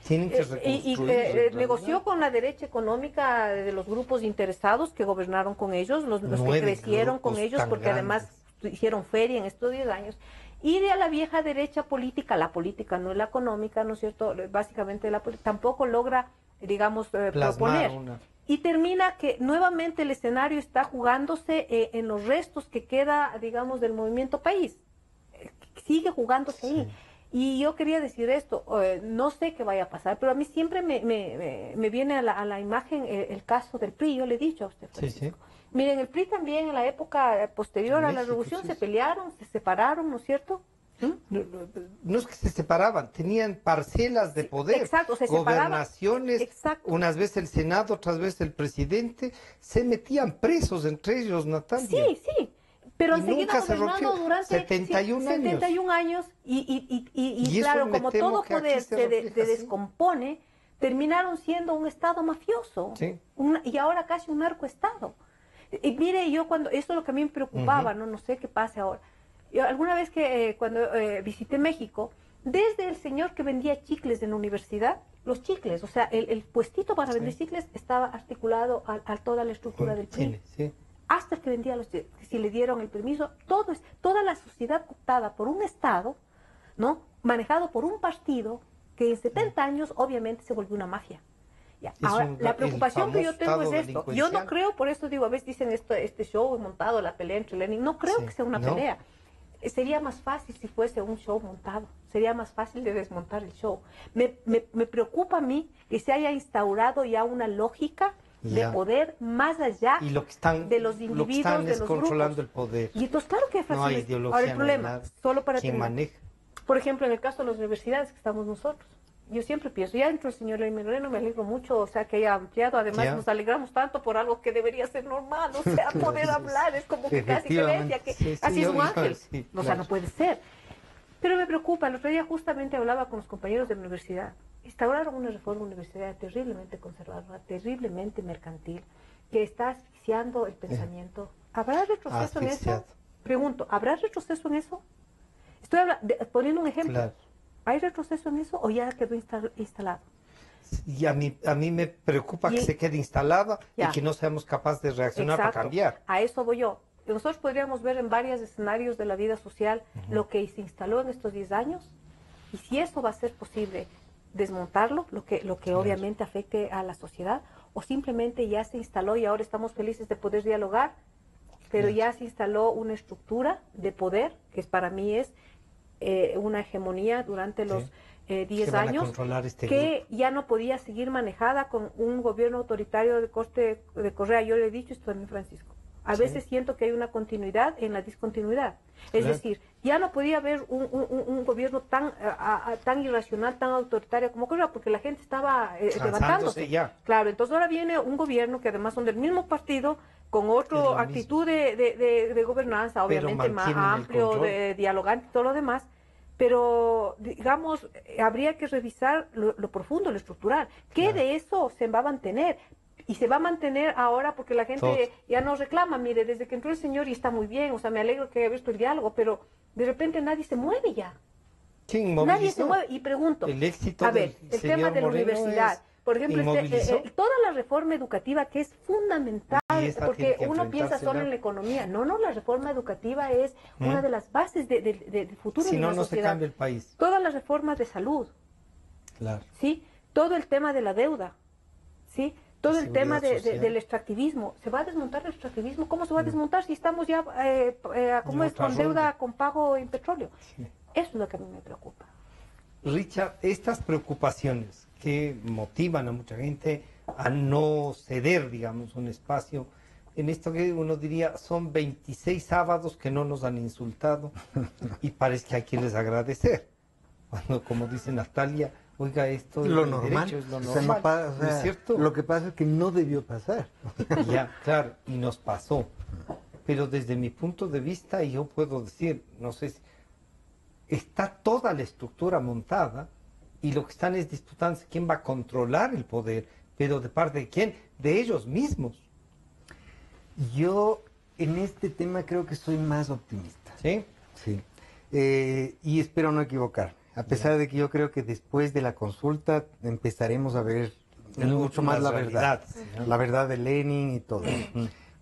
Tienen que Y reconstruir. en realidad. negoció con la derecha económica de los grupos interesados que gobernaron con ellos, los que 9 crecieron con grupos ellos, tan porque además hicieron feria en estos 10 años. Y de a la vieja derecha política, la política no es la económica, ¿no es cierto? Básicamente tampoco logra, digamos, Plasmar proponer. una- Y termina que nuevamente el escenario está jugándose en los restos que queda, digamos, del movimiento país. Sigue jugándose ahí. Y yo quería decir esto, no sé qué vaya a pasar, pero a mí siempre me viene a la imagen el caso del PRI, yo le he dicho a usted, Sí, Francisco. Miren, el PRI también en la época posterior a la México, revolución sí, se sí. pelearon, se separaron, ¿no es cierto? No es que se separaban, tenían parcelas de poder, exacto, se separaban. gobernaciones, Exacto. unas veces el Senado, otras veces el presidente, se metían presos entre ellos, Natalia. Sí, sí, pero Y han seguido nunca se gobernando rompió. durante 71 años. 71 años y Y eso claro, me como temo todo que aquí poder se se refleja así. descompone, terminaron siendo un Estado mafioso Sí. y ahora casi un narcoestado. Y mire, yo cuando, esto es lo que a mí me preocupaba, no sé qué pase ahora. Yo alguna vez que cuando visité México, desde el señor que vendía chicles en la universidad, los chicles, o sea, el puestito para vender chicles estaba articulado a toda la estructura del PRI. Chile, sí. Hasta el que vendía los chicles, si le dieron el permiso, toda la sociedad cooptada por un Estado, ¿no? Manejado por un partido que en 70 años obviamente se volvió una mafia. Ya. Ahora, la preocupación que yo tengo es esto. Yo no creo, por eso digo, a veces dicen este show montado, la pelea entre Lenin, no creo que sea una pelea. Sería más fácil si fuese un show montado, sería más fácil de desmontar el show. Me preocupa a mí que se haya instaurado ya una lógica de poder más allá y lo que están, de los individuos, lo que están de los controlando grupos. el poder. Y entonces, claro que es fácil. No hay ideología, ahora el problema, solo para ¿quién terminar. maneja? Por ejemplo, en el caso de las universidades que estamos nosotros, yo siempre pienso, ya entró el señor Lenín Moreno, me alegro mucho, o sea, que haya ampliado, además nos alegramos tanto por algo que debería ser normal, o sea, poder hablar, es como que casi que bestia, que casi es un ángel, o sea, no puede ser. Pero me preocupa, el otro día justamente hablaba con los compañeros de la universidad, instauraron una reforma universitaria terriblemente conservadora, terriblemente mercantil, que está asfixiando el pensamiento. ¿Habrá retroceso en eso? Pregunto, ¿habrá retroceso en eso? Estoy poniendo un ejemplo. Claro. ¿Hay retroceso en eso o ya quedó instalado? Y a mí me preocupa que se quede instalada y que no seamos capaces de reaccionar para cambiar. A eso voy yo. Nosotros podríamos ver en varios escenarios de la vida social lo que se instaló en estos 10 años y si eso va a ser posible desmontarlo, lo que obviamente afecte a la sociedad, o simplemente ya se instaló y ahora estamos felices de poder dialogar, pero ya se instaló una estructura de poder, que para mí es una hegemonía durante los 10 años, que ya no podía seguir manejada con un gobierno autoritario de corte de Correa. Yo le he dicho esto también, Francisco. A veces siento que hay una continuidad en la discontinuidad. Es decir, ya no podía haber un gobierno tan irracional, tan autoritario como Correa, porque la gente estaba levantándose. Claro, entonces ahora viene un gobierno que además son del mismo partido, con otra actitud de gobernanza, obviamente más amplio, de dialogante y todo lo demás. Pero, digamos, habría que revisar lo profundo, lo estructural. ¿Qué de eso se va a mantener? Y se va a mantener ahora porque la gente ya no reclama. Mire, desde que entró el señor y está muy bien, o sea, me alegro que haya visto el diálogo, pero de repente nadie se mueve ya. Nadie se mueve. Y pregunto, el éxito el tema de la universidad, por ejemplo, toda la reforma educativa que es fundamental, porque uno piensa solo en la economía. No, la reforma educativa es una de las bases del futuro de la sociedad. Si no se cambia el país. Todas las reformas de salud, ¿sí? Todo el tema de la deuda, ¿sí? Todo el tema del extractivismo. ¿Se va a desmontar el extractivismo? ¿Cómo se va a desmontar si estamos ya con deuda con pago en petróleo? Sí. Eso es lo que a mí me preocupa. Richard, estas preocupaciones que motivan a mucha gente a no ceder, digamos, un espacio, en esto que uno diría, son 26 sábados que no nos han insultado y parece que hay que les agradecer. Cuando, como dice Natalia, oiga, esto lo normal. Es lo normal. ¿No es cierto? Lo que pasa es que no debió pasar. Ya, claro, y nos pasó. Pero desde mi punto de vista, y yo puedo decir, no sé si está toda la estructura montada y lo que están es disputándose quién va a controlar el poder, pero ¿de parte de quién? De ellos mismos. Yo en este tema creo que soy más optimista. ¿Sí? Sí. Y espero no equivocarme. A pesar de que yo creo que después de la consulta empezaremos a ver mucho más la verdad. La verdad de Lenin y todo.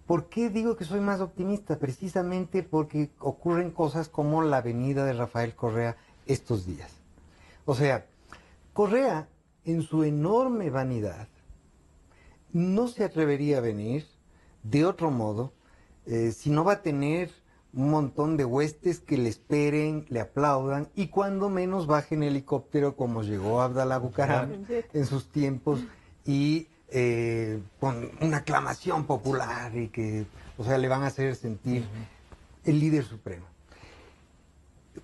¿Por qué digo que soy más optimista? Precisamente porque ocurren cosas como la venida de Rafael Correa estos días. O sea, Correa, en su enorme vanidad, no se atrevería a venir de otro modo si no va a tener un montón de huestes que le esperen, le aplaudan y cuando menos baje en helicóptero como llegó Abdalá Bucaram en sus tiempos y con una aclamación popular y que, o sea, le van a hacer sentir el líder supremo.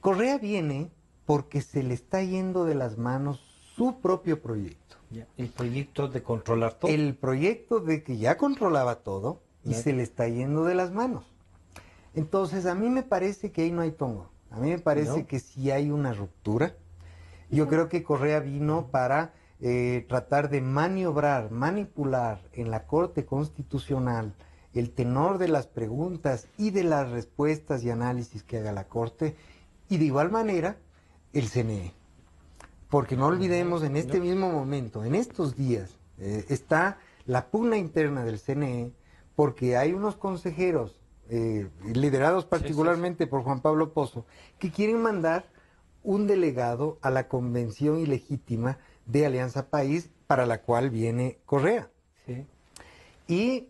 Correa viene porque se le está yendo de las manos su propio proyecto. El proyecto de controlar todo. El proyecto de que ya controlaba todo y se le está yendo de las manos. Entonces, a mí me parece que ahí no hay tongo. A mí me parece que sí hay una ruptura. Yo creo que Correa vino para tratar de maniobrar, manipular en la Corte Constitucional el tenor de las preguntas y de las respuestas y análisis que haga la Corte, y de igual manera el CNE. Porque no olvidemos, en este mismo momento, en estos días, está la pugna interna del CNE, porque hay unos consejeros, liderados particularmente por Juan Pablo Pozo, que quieren mandar un delegado a la convención ilegítima de Alianza País, para la cual viene Correa. Sí. Y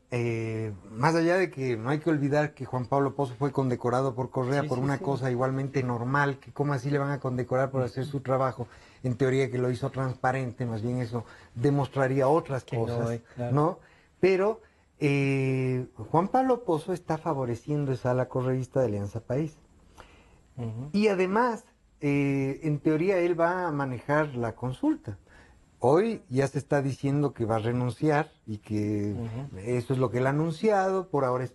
más allá de que no hay que olvidar que Juan Pablo Pozo fue condecorado por Correa por una cosa igualmente normal, que cómo así le van a condecorar por hacer su trabajo, en teoría que lo hizo transparente, más bien eso demostraría otras cosas, ¿no? Pero Juan Pablo Pozo está favoreciendo esa ala correísta de Alianza País. Y además, en teoría él va a manejar la consulta. Hoy ya se está diciendo que va a renunciar y que eso es lo que él ha anunciado. Por ahora es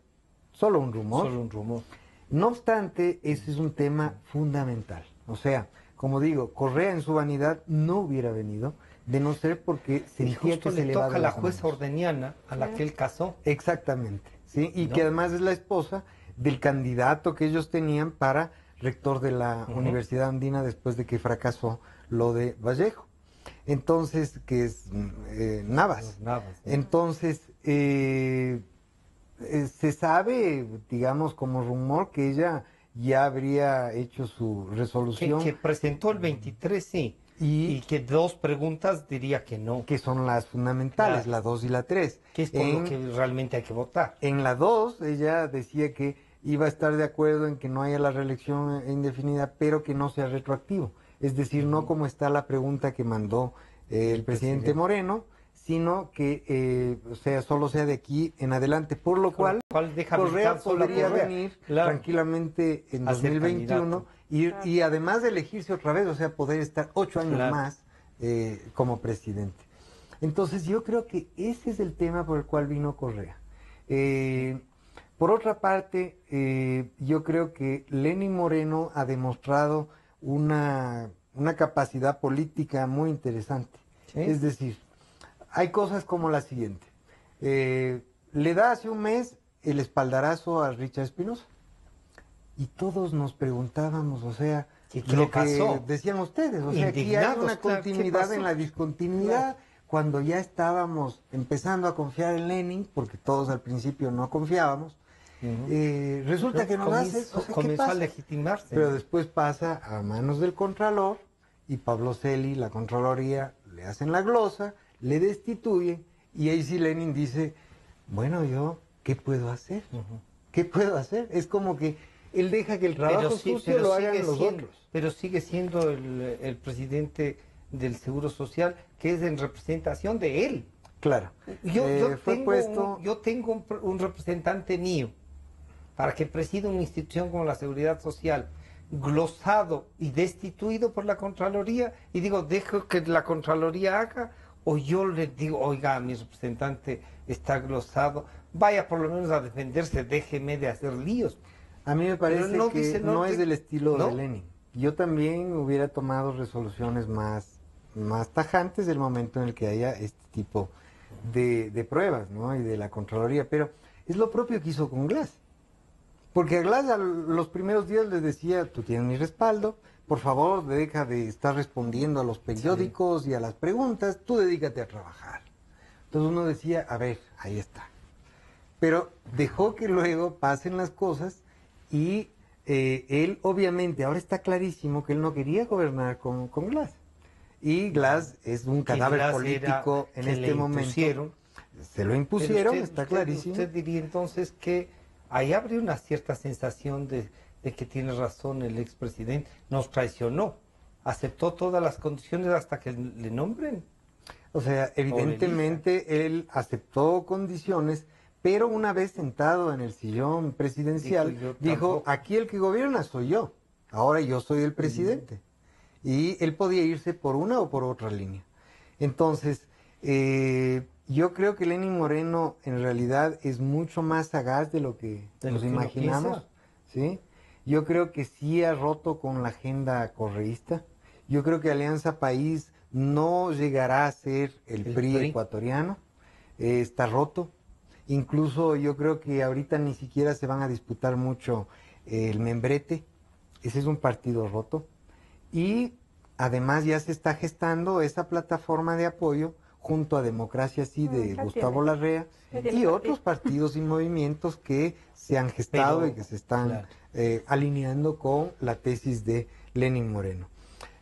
solo un rumor. Solo un rumor. No obstante, ese es un tema fundamental. O sea, como digo, Correa en su vanidad no hubiera venido, de no ser porque sentía que se le toca a la las jueza manos. Ordeniana, a la que él casó. Exactamente, ¿sí? Y que además es la esposa del candidato que ellos tenían para rector de la Universidad Andina después de que fracasó lo de Vallejo. Entonces, que es Navas. Entonces, se sabe, digamos, como rumor, que ella ya habría hecho su resolución. Que presentó el 23, sí. Y que dos preguntas diría que no. Que son las fundamentales, la 2 y la 3. Que es por lo que realmente hay que votar. En la 2, ella decía que iba a estar de acuerdo en que no haya la reelección indefinida, pero que no sea retroactivo. Es decir, no como está la pregunta que mandó el presidente Moreno, sino que solo sea de aquí en adelante, por lo cual Correa podría venir tranquilamente en 2021 y además de elegirse otra vez, o sea, poder estar 8 años más como presidente. Entonces yo creo que ese es el tema por el cual vino Correa. Por otra parte, yo creo que Lenín Moreno ha demostrado una capacidad política muy interesante. ¿Sí? Es decir, hay cosas como la siguiente. Le da hace un mes el espaldarazo a Richard Espinosa. Y todos nos preguntábamos, o sea, lo que decían ustedes, o sea, aquí hay una continuidad en la discontinuidad, cuando ya estábamos empezando a confiar en Lenin, porque todos al principio no confiábamos. Resulta que nos hace, o sea, comenzó a legitimarse. Pero después pasa a manos del Contralor y Pablo Celi, la Contraloría, le hacen la glosa, le destituyen y ahí sí Lenin dice, bueno, yo, ¿qué puedo hacer? ¿Qué puedo hacer? Es como que él deja que el trabajo sucio lo hagan los otros. Pero sigue siendo el presidente del Seguro Social, que es en representación de él. Claro. Yo tengo un representante mío para que presida una institución como la Seguridad Social, glosado y destituido por la Contraloría, y digo, dejo que la Contraloría haga, o yo le digo, oiga, mi representante está glosado, vaya por lo menos a defenderse, déjeme de hacer líos. A mí me parece que no es del estilo de Lenin. Yo también hubiera tomado resoluciones más tajantes del momento en el que haya este tipo de pruebas, ¿no? Y de la Contraloría, pero es lo propio que hizo con Glass. Porque a Glass a los primeros días les decía, tú tienes mi respaldo, por favor deja de estar respondiendo a los periódicos y a las preguntas, tú dedícate a trabajar. Entonces uno decía, a ver, ahí está. Pero dejó que luego pasen las cosas y él obviamente, ahora está clarísimo que él no quería gobernar con Glass. Y Glass es un cadáver político en este momento. Se lo impusieron, está clarísimo. Usted diría entonces que ahí habría una cierta sensación de que tiene razón el expresidente, nos traicionó, aceptó todas las condiciones hasta que le nombren. O sea, evidentemente él aceptó condiciones, pero una vez sentado en el sillón presidencial, dijo, aquí el que gobierna soy yo. ahora yo soy el presidente. Y él podía irse por una o por otra línea. Entonces, yo creo que Lenín Moreno en realidad es mucho más sagaz de lo que nos imaginamos. ¿Sí? Yo creo que sí ha roto con la agenda correísta. Yo creo que Alianza País no llegará a ser el PRI ecuatoriano. Está roto. Incluso yo creo que ahorita ni siquiera se van a disputar mucho el membrete. Ese es un partido roto. Y además ya se está gestando esa plataforma de apoyo junto a Democracia Sí de Gustavo Larrea y otros partidos y movimientos que se han gestado y que se están alineando con la tesis de Lenín Moreno.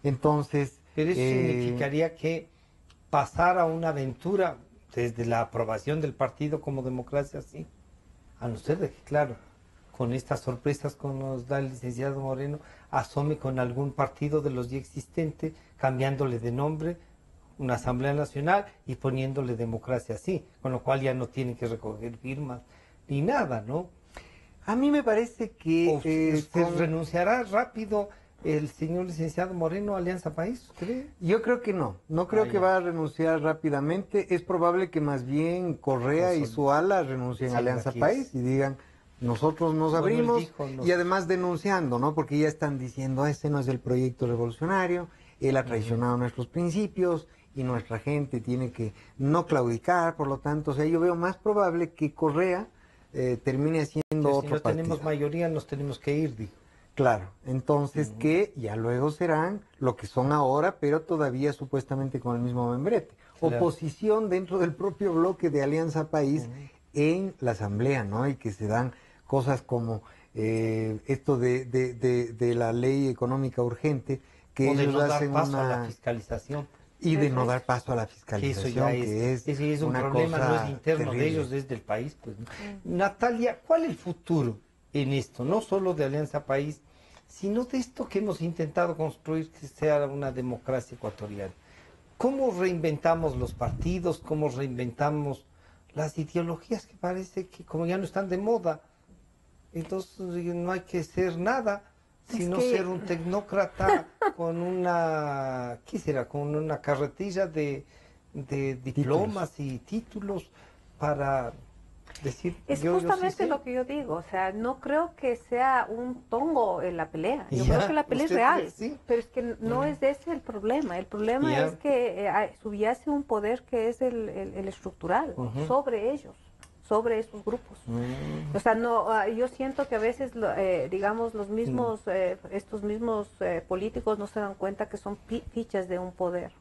Entonces... Pero eso significaría que pasara una aventura desde la aprobación del partido como Democracia Sí, a no ser de que, claro, con estas sorpresas que nos da el licenciado Moreno, asome con algún partido de los ya existentes, cambiándole de nombre, una Asamblea Nacional y poniéndole Democracia Sí, con lo cual ya no tienen que recoger firmas ni nada, ¿no? A mí me parece que... ¿Se renunciará rápido el señor licenciado Moreno a Alianza País, cree? Yo creo que no creo que va a renunciar rápidamente. Es probable que más bien Correa y su ala renuncien a Alianza País y digan... Nosotros nos abrimos y además denunciando, ¿no? Porque ya están diciendo, ese no es el proyecto revolucionario, él ha traicionado nuestros principios y nuestra gente tiene que no claudicar, por lo tanto, o sea, yo veo más probable que Correa termine haciendo otro partido. Si no tenemos mayoría, nos tenemos que ir, dijo. Claro, entonces que ya luego serán lo que son ahora, pero todavía supuestamente con el mismo membrete. Oposición dentro del propio bloque de Alianza País en la Asamblea, ¿no? Y que se dan cosas como esto de la ley económica urgente, que o de ellos no hacen dar paso a la fiscalización. Y de no dar paso a la fiscalización, Eso es un problema, no es interno terrible de ellos, desde el país. Pues. Natalia, ¿cuál es el futuro en esto? No solo de Alianza País, sino de esto que hemos intentado construir, que sea una democracia ecuatoriana. ¿Cómo reinventamos los partidos? ¿Cómo reinventamos las ideologías que parece que como ya no están de moda? Entonces no hay que ser nada, sino ser un tecnócrata con una, ¿qué será? Con una carretilla de diplomas y títulos para decir... Es justamente lo que yo digo, o sea, no creo que sea un tongo en la pelea, yo creo que la pelea es real, pero es que no es ese el problema es que subyace un poder que es el estructural sobre ellos, sobre esos grupos. O sea, no, yo siento que a veces, digamos, los mismos, estos mismos políticos no se dan cuenta que son fichas de un poder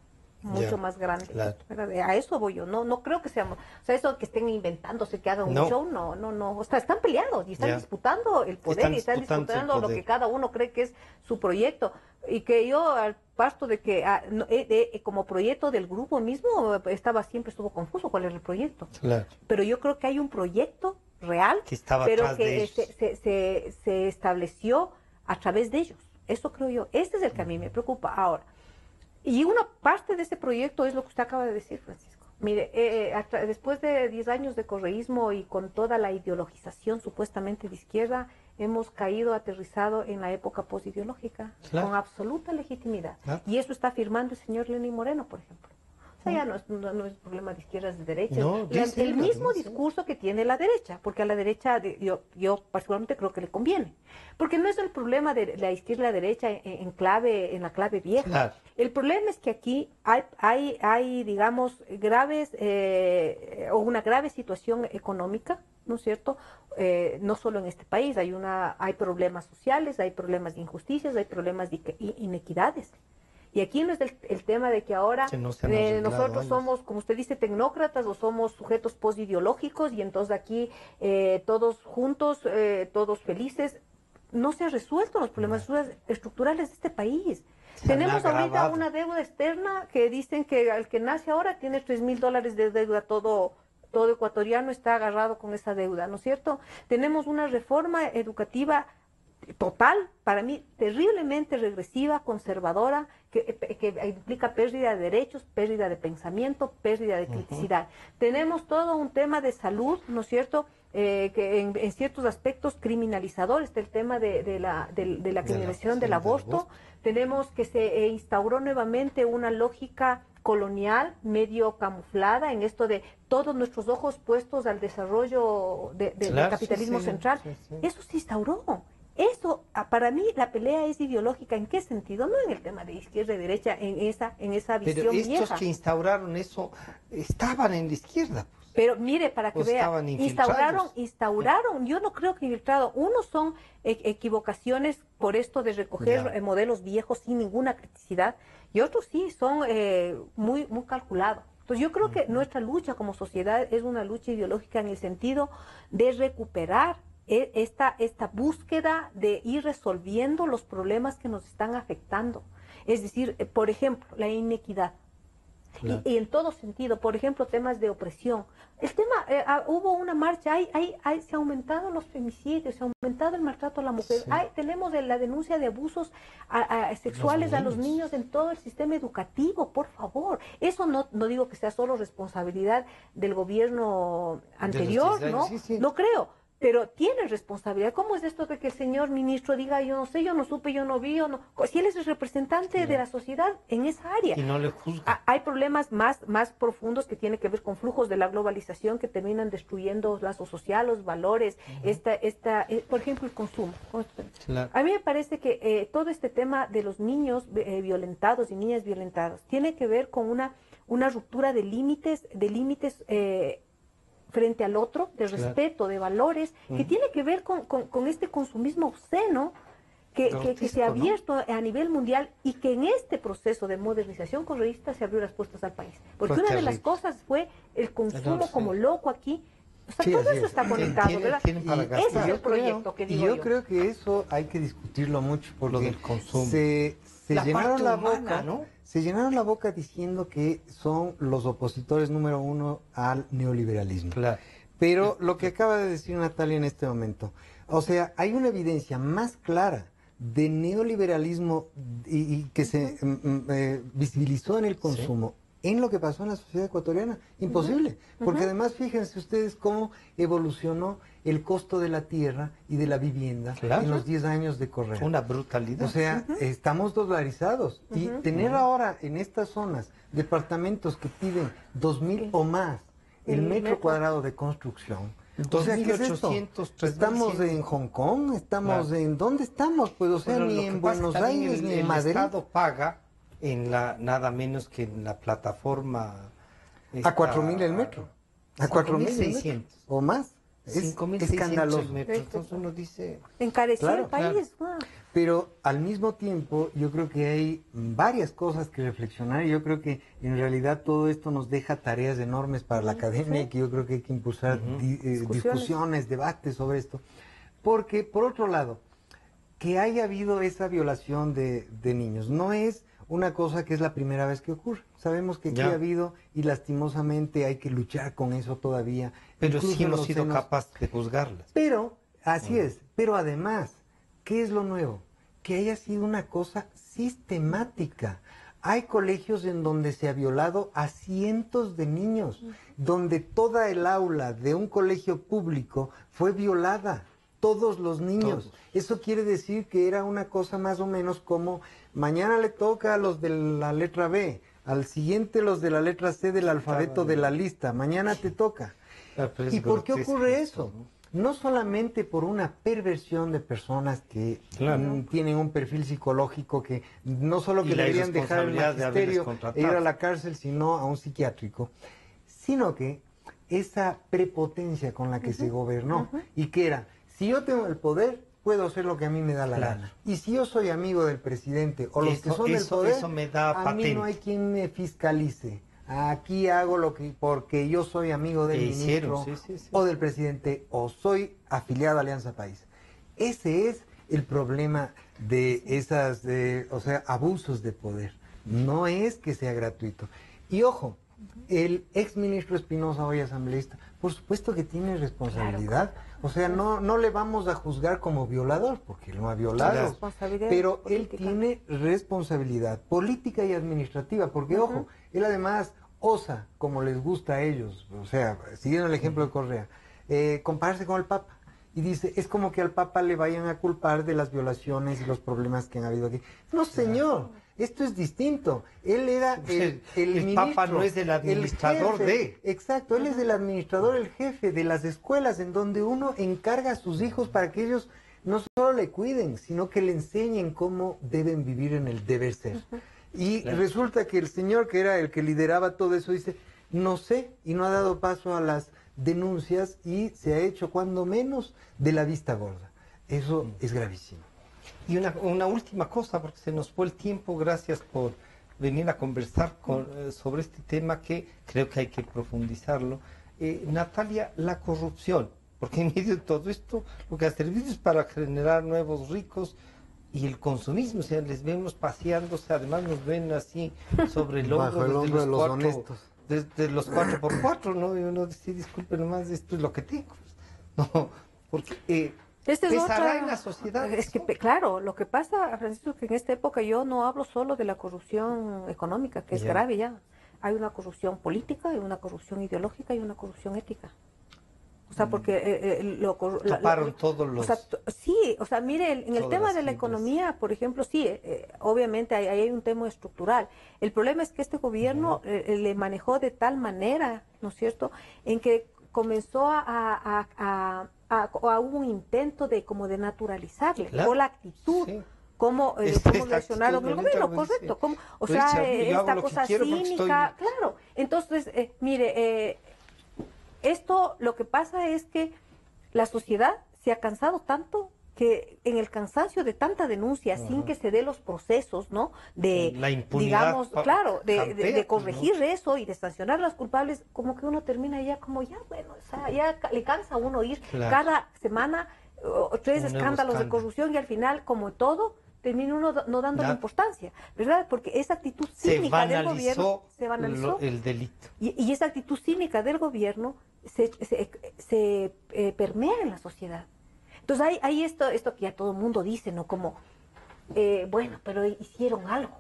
mucho más grande. Claro. A eso voy yo. No creo que seamos, o sea, eso que estén inventándose, que hagan un show, no. O sea, están peleando y están disputando el poder y están disputando lo que cada uno cree que es su proyecto. Y que yo parto de que como proyecto del grupo mismo siempre estuvo confuso cuál era el proyecto. Claro. Pero yo creo que hay un proyecto real, pero que se estableció a través de ellos. Eso creo yo. Este es el que a mí me preocupa ahora. Y una parte de ese proyecto es lo que usted acaba de decir, Francisco. Mire, después de 10 años de correísmo y con toda la ideologización supuestamente de izquierda, hemos aterrizado en la época posideológica, con absoluta legitimidad. Y eso está afirmando el señor Lenín Moreno, por ejemplo. O sea, ya no es problema de izquierdas, de derechas. El mismo discurso que tiene la derecha, porque a la derecha yo particularmente creo que le conviene. Porque no es el problema de la izquierda y la derecha en la clave vieja. Claro. El problema es que aquí hay digamos, graves, o una grave situación económica, ¿no es cierto? No solo en este país, hay problemas sociales, hay problemas de injusticias, hay problemas de inequidades. Y aquí no es el tema de que ahora nosotros somos, como usted dice, tecnócratas o somos sujetos posideológicos y entonces aquí todos juntos, todos felices. No se han resuelto los problemas estructurales de este país. Tenemos ahorita una deuda externa que dicen que al que nace ahora tiene $3,000 de deuda, todo ecuatoriano está agarrado con esa deuda, ¿no es cierto? Tenemos una reforma educativa total, para mí, terriblemente regresiva, conservadora, que implica pérdida de derechos, pérdida de pensamiento, pérdida de criticidad. Tenemos todo un tema de salud, ¿no es cierto?, que en ciertos aspectos criminalizadores del tema de la criminalización del aborto. Tenemos que se instauró nuevamente una lógica colonial, medio camuflada, en esto de todos nuestros ojos puestos al desarrollo del capitalismo central. Eso se instauró. Eso, para mí, la pelea es ideológica. ¿En qué sentido? No en el tema de izquierda y derecha, en esa visión vieja. Pero estos que instauraron eso estaban en la izquierda. Pero mire, para que vea, instauraron, yo no creo que infiltrado. Unos son equivocaciones por esto de recoger modelos viejos sin ninguna criticidad, y otros sí son muy calculados. Entonces yo creo que nuestra lucha como sociedad es una lucha ideológica en el sentido de recuperar esta búsqueda de ir resolviendo los problemas que nos están afectando. Es decir, por ejemplo, la inequidad. Y en todo sentido, por ejemplo, temas de opresión. El tema, hubo una marcha, se han aumentado los femicidios, se ha aumentado el maltrato a la mujer. Tenemos la denuncia de abusos sexuales a los niños en todo el sistema educativo, por favor. Eso no digo que sea solo responsabilidad del gobierno anterior, ¿no? No creo. Pero tiene responsabilidad. ¿Cómo es esto de que el señor ministro diga, yo no sé, yo no supe, yo no vi, yo no... Si él es el representante de la sociedad en esa área. Y no le juzga. Hay problemas más profundos que tienen que ver con flujos de la globalización que terminan destruyendo los lazos sociales, los valores, por ejemplo, el consumo. A mí me parece que todo este tema de los niños violentados y niñas violentadas tiene que ver con una ruptura de límites frente al otro, de respeto, de valores, que tiene que ver con este consumismo obsceno que se ha abierto a nivel mundial y que en este proceso de modernización correísta se abrió las puertas al país. Porque una de las cosas fue el consumo como loco aquí. O sea, todo eso está conectado, ¿verdad? Ese es el proyecto que digo yo. Y yo creo que eso hay que discutirlo mucho porque lo del consumo. Se llenaron la boca, ¿no? Se llenaron la boca diciendo que son los opositores número uno al neoliberalismo. Pero lo que acaba de decir Natalia en este momento, o sea, hay una evidencia más clara de neoliberalismo y que se visibilizó en el consumo. En lo que pasó en la sociedad ecuatoriana, imposible, porque además fíjense ustedes cómo evolucionó el costo de la tierra y de la vivienda en los 10 años de Correa. Una brutalidad. O sea, estamos dolarizados y tener ahora en estas zonas departamentos que piden 2.000 o más el metro cuadrado de construcción. O sea, ¿qué es esto? ¿Estamos en Hong Kong? ¿Estamos en dónde estamos? Pues, o sea, ni en Buenos Aires ni en Madrid. El Estado paga en nada menos que en la plataforma a 4.000 el metro, a 4.600 o más. Es escandaloso. Entonces uno dice, encareció el país. Pero al mismo tiempo yo creo que hay varias cosas que reflexionar y yo creo que en realidad todo esto nos deja tareas enormes para la academia y que yo creo que hay que impulsar discusiones, debates sobre esto. Porque por otro lado, que haya habido esa violación de niños no es una cosa que es la primera vez que ocurre. Sabemos que aquí ha habido y lastimosamente hay que luchar con eso todavía. Pero sí hemos sido capaces de juzgarlas. Pero, así es. Pero además, ¿qué es lo nuevo? Que haya sido una cosa sistemática. Hay colegios en donde se ha violado a cientos de niños, donde toda el aula de un colegio público fue violada. Todos los niños. Eso quiere decir que era una cosa más o menos como mañana le toca a los de la letra B, al siguiente los de la letra C del alfabeto de la lista, mañana te toca. ¿Y por qué ocurre eso? No solamente por una perversión de personas que tienen un perfil psicológico que no solo que deberían dejar el magisterio e ir a la cárcel, sino a un psiquiátrico, sino que esa prepotencia con la que se gobernó y que era, si yo tengo el poder, puedo hacer lo que a mí me da la gana. Y si yo soy amigo del presidente o los que son del poder, a mí no hay quien me fiscalice. Aquí hago lo que porque yo soy amigo del ministro o del presidente o soy afiliado a Alianza País. Ese es el problema de esas, abusos de poder. No es que sea gratuito. Y ojo, el ex ministro Espinosa, hoy asambleísta, por supuesto que tiene responsabilidad. O sea, no le vamos a juzgar como violador, porque él no ha violado. Pero él tiene responsabilidad política y administrativa, porque ojo, él además osa, como les gusta a ellos, o sea, siguiendo el ejemplo de Correa, compararse con el Papa. Y dice, es como que al Papa le vayan a culpar de las violaciones y los problemas que han habido aquí. No, señor, esto es distinto. Él era el ministro, Papa no es el administrador jefe, exacto, él es el administrador, el jefe de las escuelas en donde uno encarga a sus hijos para que ellos no solo le cuiden, sino que le enseñen cómo deben vivir en el deber ser. Y resulta que el señor que era el que lideraba todo eso dice, no sé, y no ha dado paso a las denuncias y se ha hecho cuando menos de la vista gorda. Eso es gravísimo. Y una última cosa, porque se nos fue el tiempo, gracias por venir a conversar sobre este tema que creo que hay que profundizarlo. Natalia, la corrupción, porque en medio de todo esto lo que ha servido es para generar nuevos ricos y el consumismo, o sea, les vemos paseándose, además nos ven así sobre el hombro, bajo el hombro de los honestos. Desde los 4x4, ¿no? Y uno dice, disculpe nomás, esto es lo que tengo. No, porque pesará en la sociedad. Es que, claro, lo que pasa, Francisco, que en esta época yo no hablo solo de la corrupción económica, que es grave ya. Hay una corrupción política, hay una corrupción ideológica y una corrupción ética. O sea, porque taparon todos los... O sea, sí, o sea, mire, en el tema de la economía, por ejemplo, sí, obviamente ahí hay un tema estructural. El problema es que este gobierno le manejó de tal manera, ¿no es cierto?, en que comenzó hubo un intento de como de naturalizarle, o la actitud. Sí. Cómo reaccionaron el gobierno, correcto. Cómo, o sea, esta cosa cínica, claro. Entonces, mire, esto lo que pasa es que la sociedad se ha cansado tanto que en el cansancio de tanta denuncia, sin que se dé los procesos, ¿no? De, la impunidad, digamos, claro, de corregir, ¿no?, eso y de sancionar a los culpables, como que uno termina ya como, ya, bueno, o sea, ya le cansa a uno ir cada semana 3 escándalos de corrupción y al final, como todo, termina uno no dándole importancia, ¿verdad? Porque esa actitud cínica del gobierno se banalizó. El delito. Y esa actitud cínica del gobierno se permea en la sociedad. Entonces hay esto que ya todo el mundo dice, ¿no? Como, bueno, pero hicieron algo.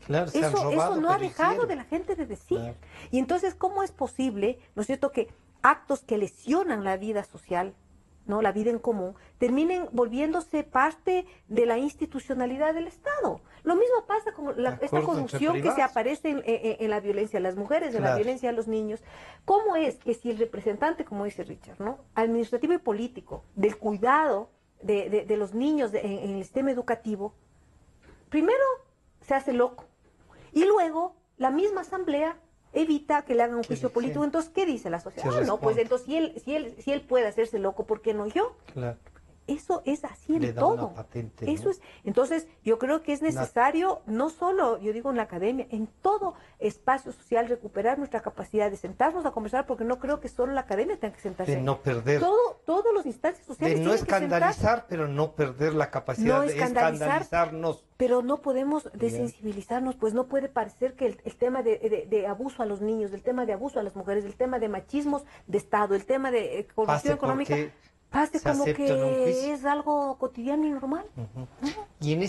Claro, se han robado, eso no ha dejado de la gente de decir. Claro. Y entonces, ¿cómo es posible, ¿no es cierto?, que actos que lesionan la vida social, ¿no?, la vida en común, terminen volviéndose parte de la institucionalidad del Estado? Lo mismo pasa con esta corrupción que se aparece en la violencia de las mujeres, en la violencia de los niños. ¿Cómo es que si el representante, como dice Richard, ¿no?, administrativo y político, del cuidado de los niños en el sistema educativo, primero se hace loco y luego la misma asamblea evita que le hagan un juicio político? Entonces, ¿qué dice la sociedad? No, pues entonces si él puede hacerse loco, ¿por qué no yo? Claro. Eso es así en todo. Patente, eso, ¿no?, es. Entonces, yo creo que es necesario, no solo, yo digo, en la academia, en todo espacio social, recuperar nuestra capacidad de sentarnos a conversar, porque no creo que solo la academia tenga que sentarse. De no perder. Todos los instancias sociales. De no escandalizar, pero no perder la capacidad de escandalizarnos. Pero no podemos desensibilizarnos, pues no puede parecer que el tema de abuso a los niños, el tema de abuso a las mujeres, el tema de machismos de Estado, el tema de corrupción económica, pase como que es algo cotidiano y normal. ¿Y en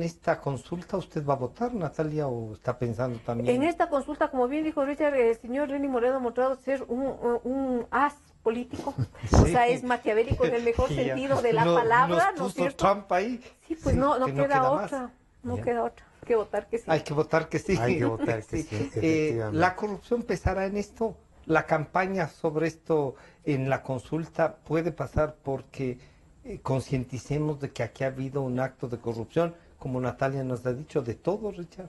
esta consulta usted va a votar, Natalia, o está pensando también? En esta consulta, como bien dijo Richard, el señor Lenín Moreno ha mostrado ser un as político, o sea, es maquiavélico en el mejor sentido de la palabra, ¿no es cierto? Trump ahí. Sí, pues no queda otra, queda otra que votar que sí. Hay que votar que sí. Hay que votar que sí, efectivamente. ¿La corrupción pesará en esto? ¿La campaña sobre esto en la consulta puede pasar porque concienticemos de que aquí ha habido un acto de corrupción, como Natalia nos ha dicho, de todo, Richard?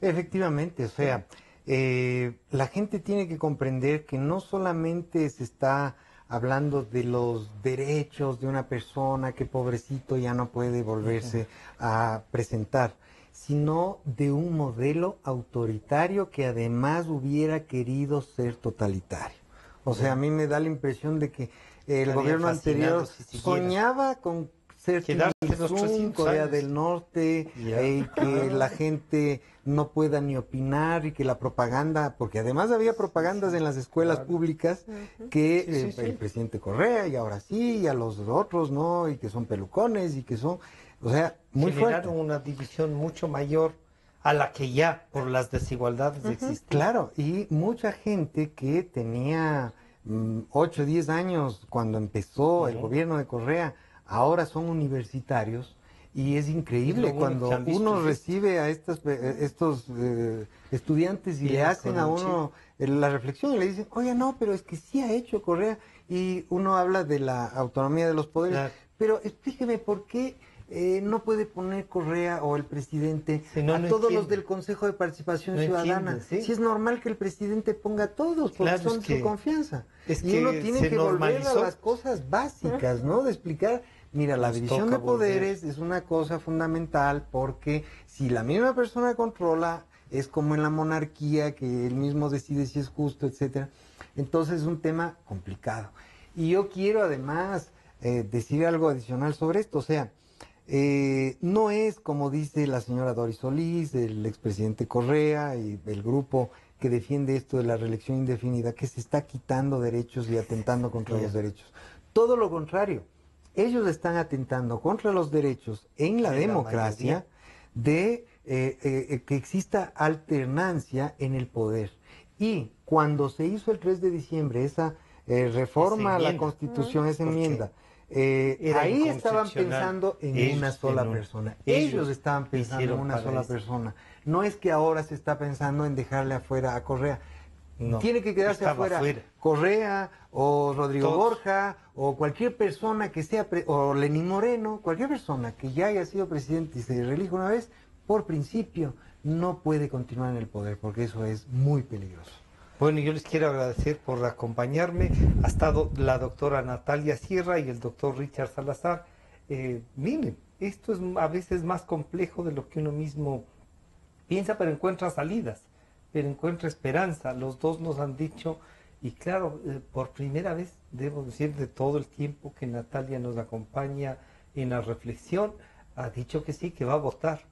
Efectivamente, o sea, la gente tiene que comprender que no solamente se está hablando de los derechos de una persona que pobrecito ya no puede volverse a presentar, sino de un modelo autoritario que además hubiera querido ser totalitario. O sea, a mí me da la impresión de que el gobierno anterior soñaba con ser Corea del Norte, y que la gente no pueda ni opinar y que la propaganda, porque además había propagandas en las escuelas públicas que el presidente Correa y ahora sí, y a los otros no, y que son pelucones y que son... O sea, muy generaron fuerte. una división mucho mayor a la que ya por las desigualdades existe. Claro, y mucha gente que tenía 8 o 10 años cuando empezó el gobierno de Correa, ahora son universitarios. Y es increíble cuando uno recibe a estos estudiantes y le hacen a uno la reflexión y le dicen, oye, no, pero es que sí ha hecho Correa. Y uno habla de la autonomía de los poderes. Claro. Pero explíqueme por qué no puede poner Correa o el presidente a todos los del Consejo de Participación Ciudadana. ¿Sí? Si es normal que el presidente ponga a todos, porque son de su confianza. Y uno tiene que volver a las cosas básicas, ¿no? De explicar... Mira, la división de poderes es una cosa fundamental porque si la misma persona controla, es como en la monarquía, que él mismo decide si es justo, etcétera. Entonces es un tema complicado. Y yo quiero además decir algo adicional sobre esto. O sea, no es como dice la señora Doris Solís, el expresidente Correa y el grupo que defiende esto de la reelección indefinida, que se está quitando derechos y atentando contra los derechos. Todo lo contrario. Ellos están atentando contra los derechos en la democracia de que exista alternancia en el poder. Y cuando se hizo el 3 de diciembre esa reforma a la Constitución, esa enmienda, ahí estaban pensando en una sola persona. Ellos estaban pensando en una sola persona. No es que ahora se está pensando en dejarle afuera a Correa. No, tiene que quedarse afuera Correa o Rodrigo Borja o cualquier persona que sea, o Lenín Moreno, cualquier persona que ya haya sido presidente y se reelija una vez, por principio no puede continuar en el poder, porque eso es muy peligroso. Bueno, yo les quiero agradecer por acompañarme. Ha estado la doctora Natalia Sierra y el doctor Richard Salazar. Miren, esto es a veces más complejo de lo que uno mismo piensa, pero encuentra salidas. Pero encuentra esperanza. Los dos nos han dicho, y claro, por primera vez, debo decir, de todo el tiempo que Natalia nos acompaña en la reflexión, ha dicho que sí, que va a votar.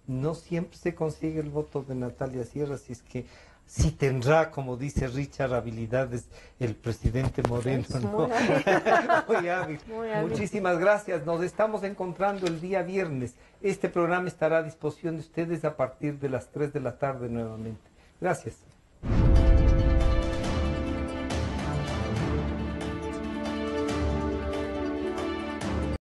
No siempre se consigue el voto de Natalia Sierra, si es que sí tendrá, como dice Richard, habilidades el presidente Moreno, ¿no? Muy hábil. Muy hábil. Muchísimas gracias. Nos estamos encontrando el día viernes. Este programa estará a disposición de ustedes a partir de las 3 de la tarde nuevamente. Gracias.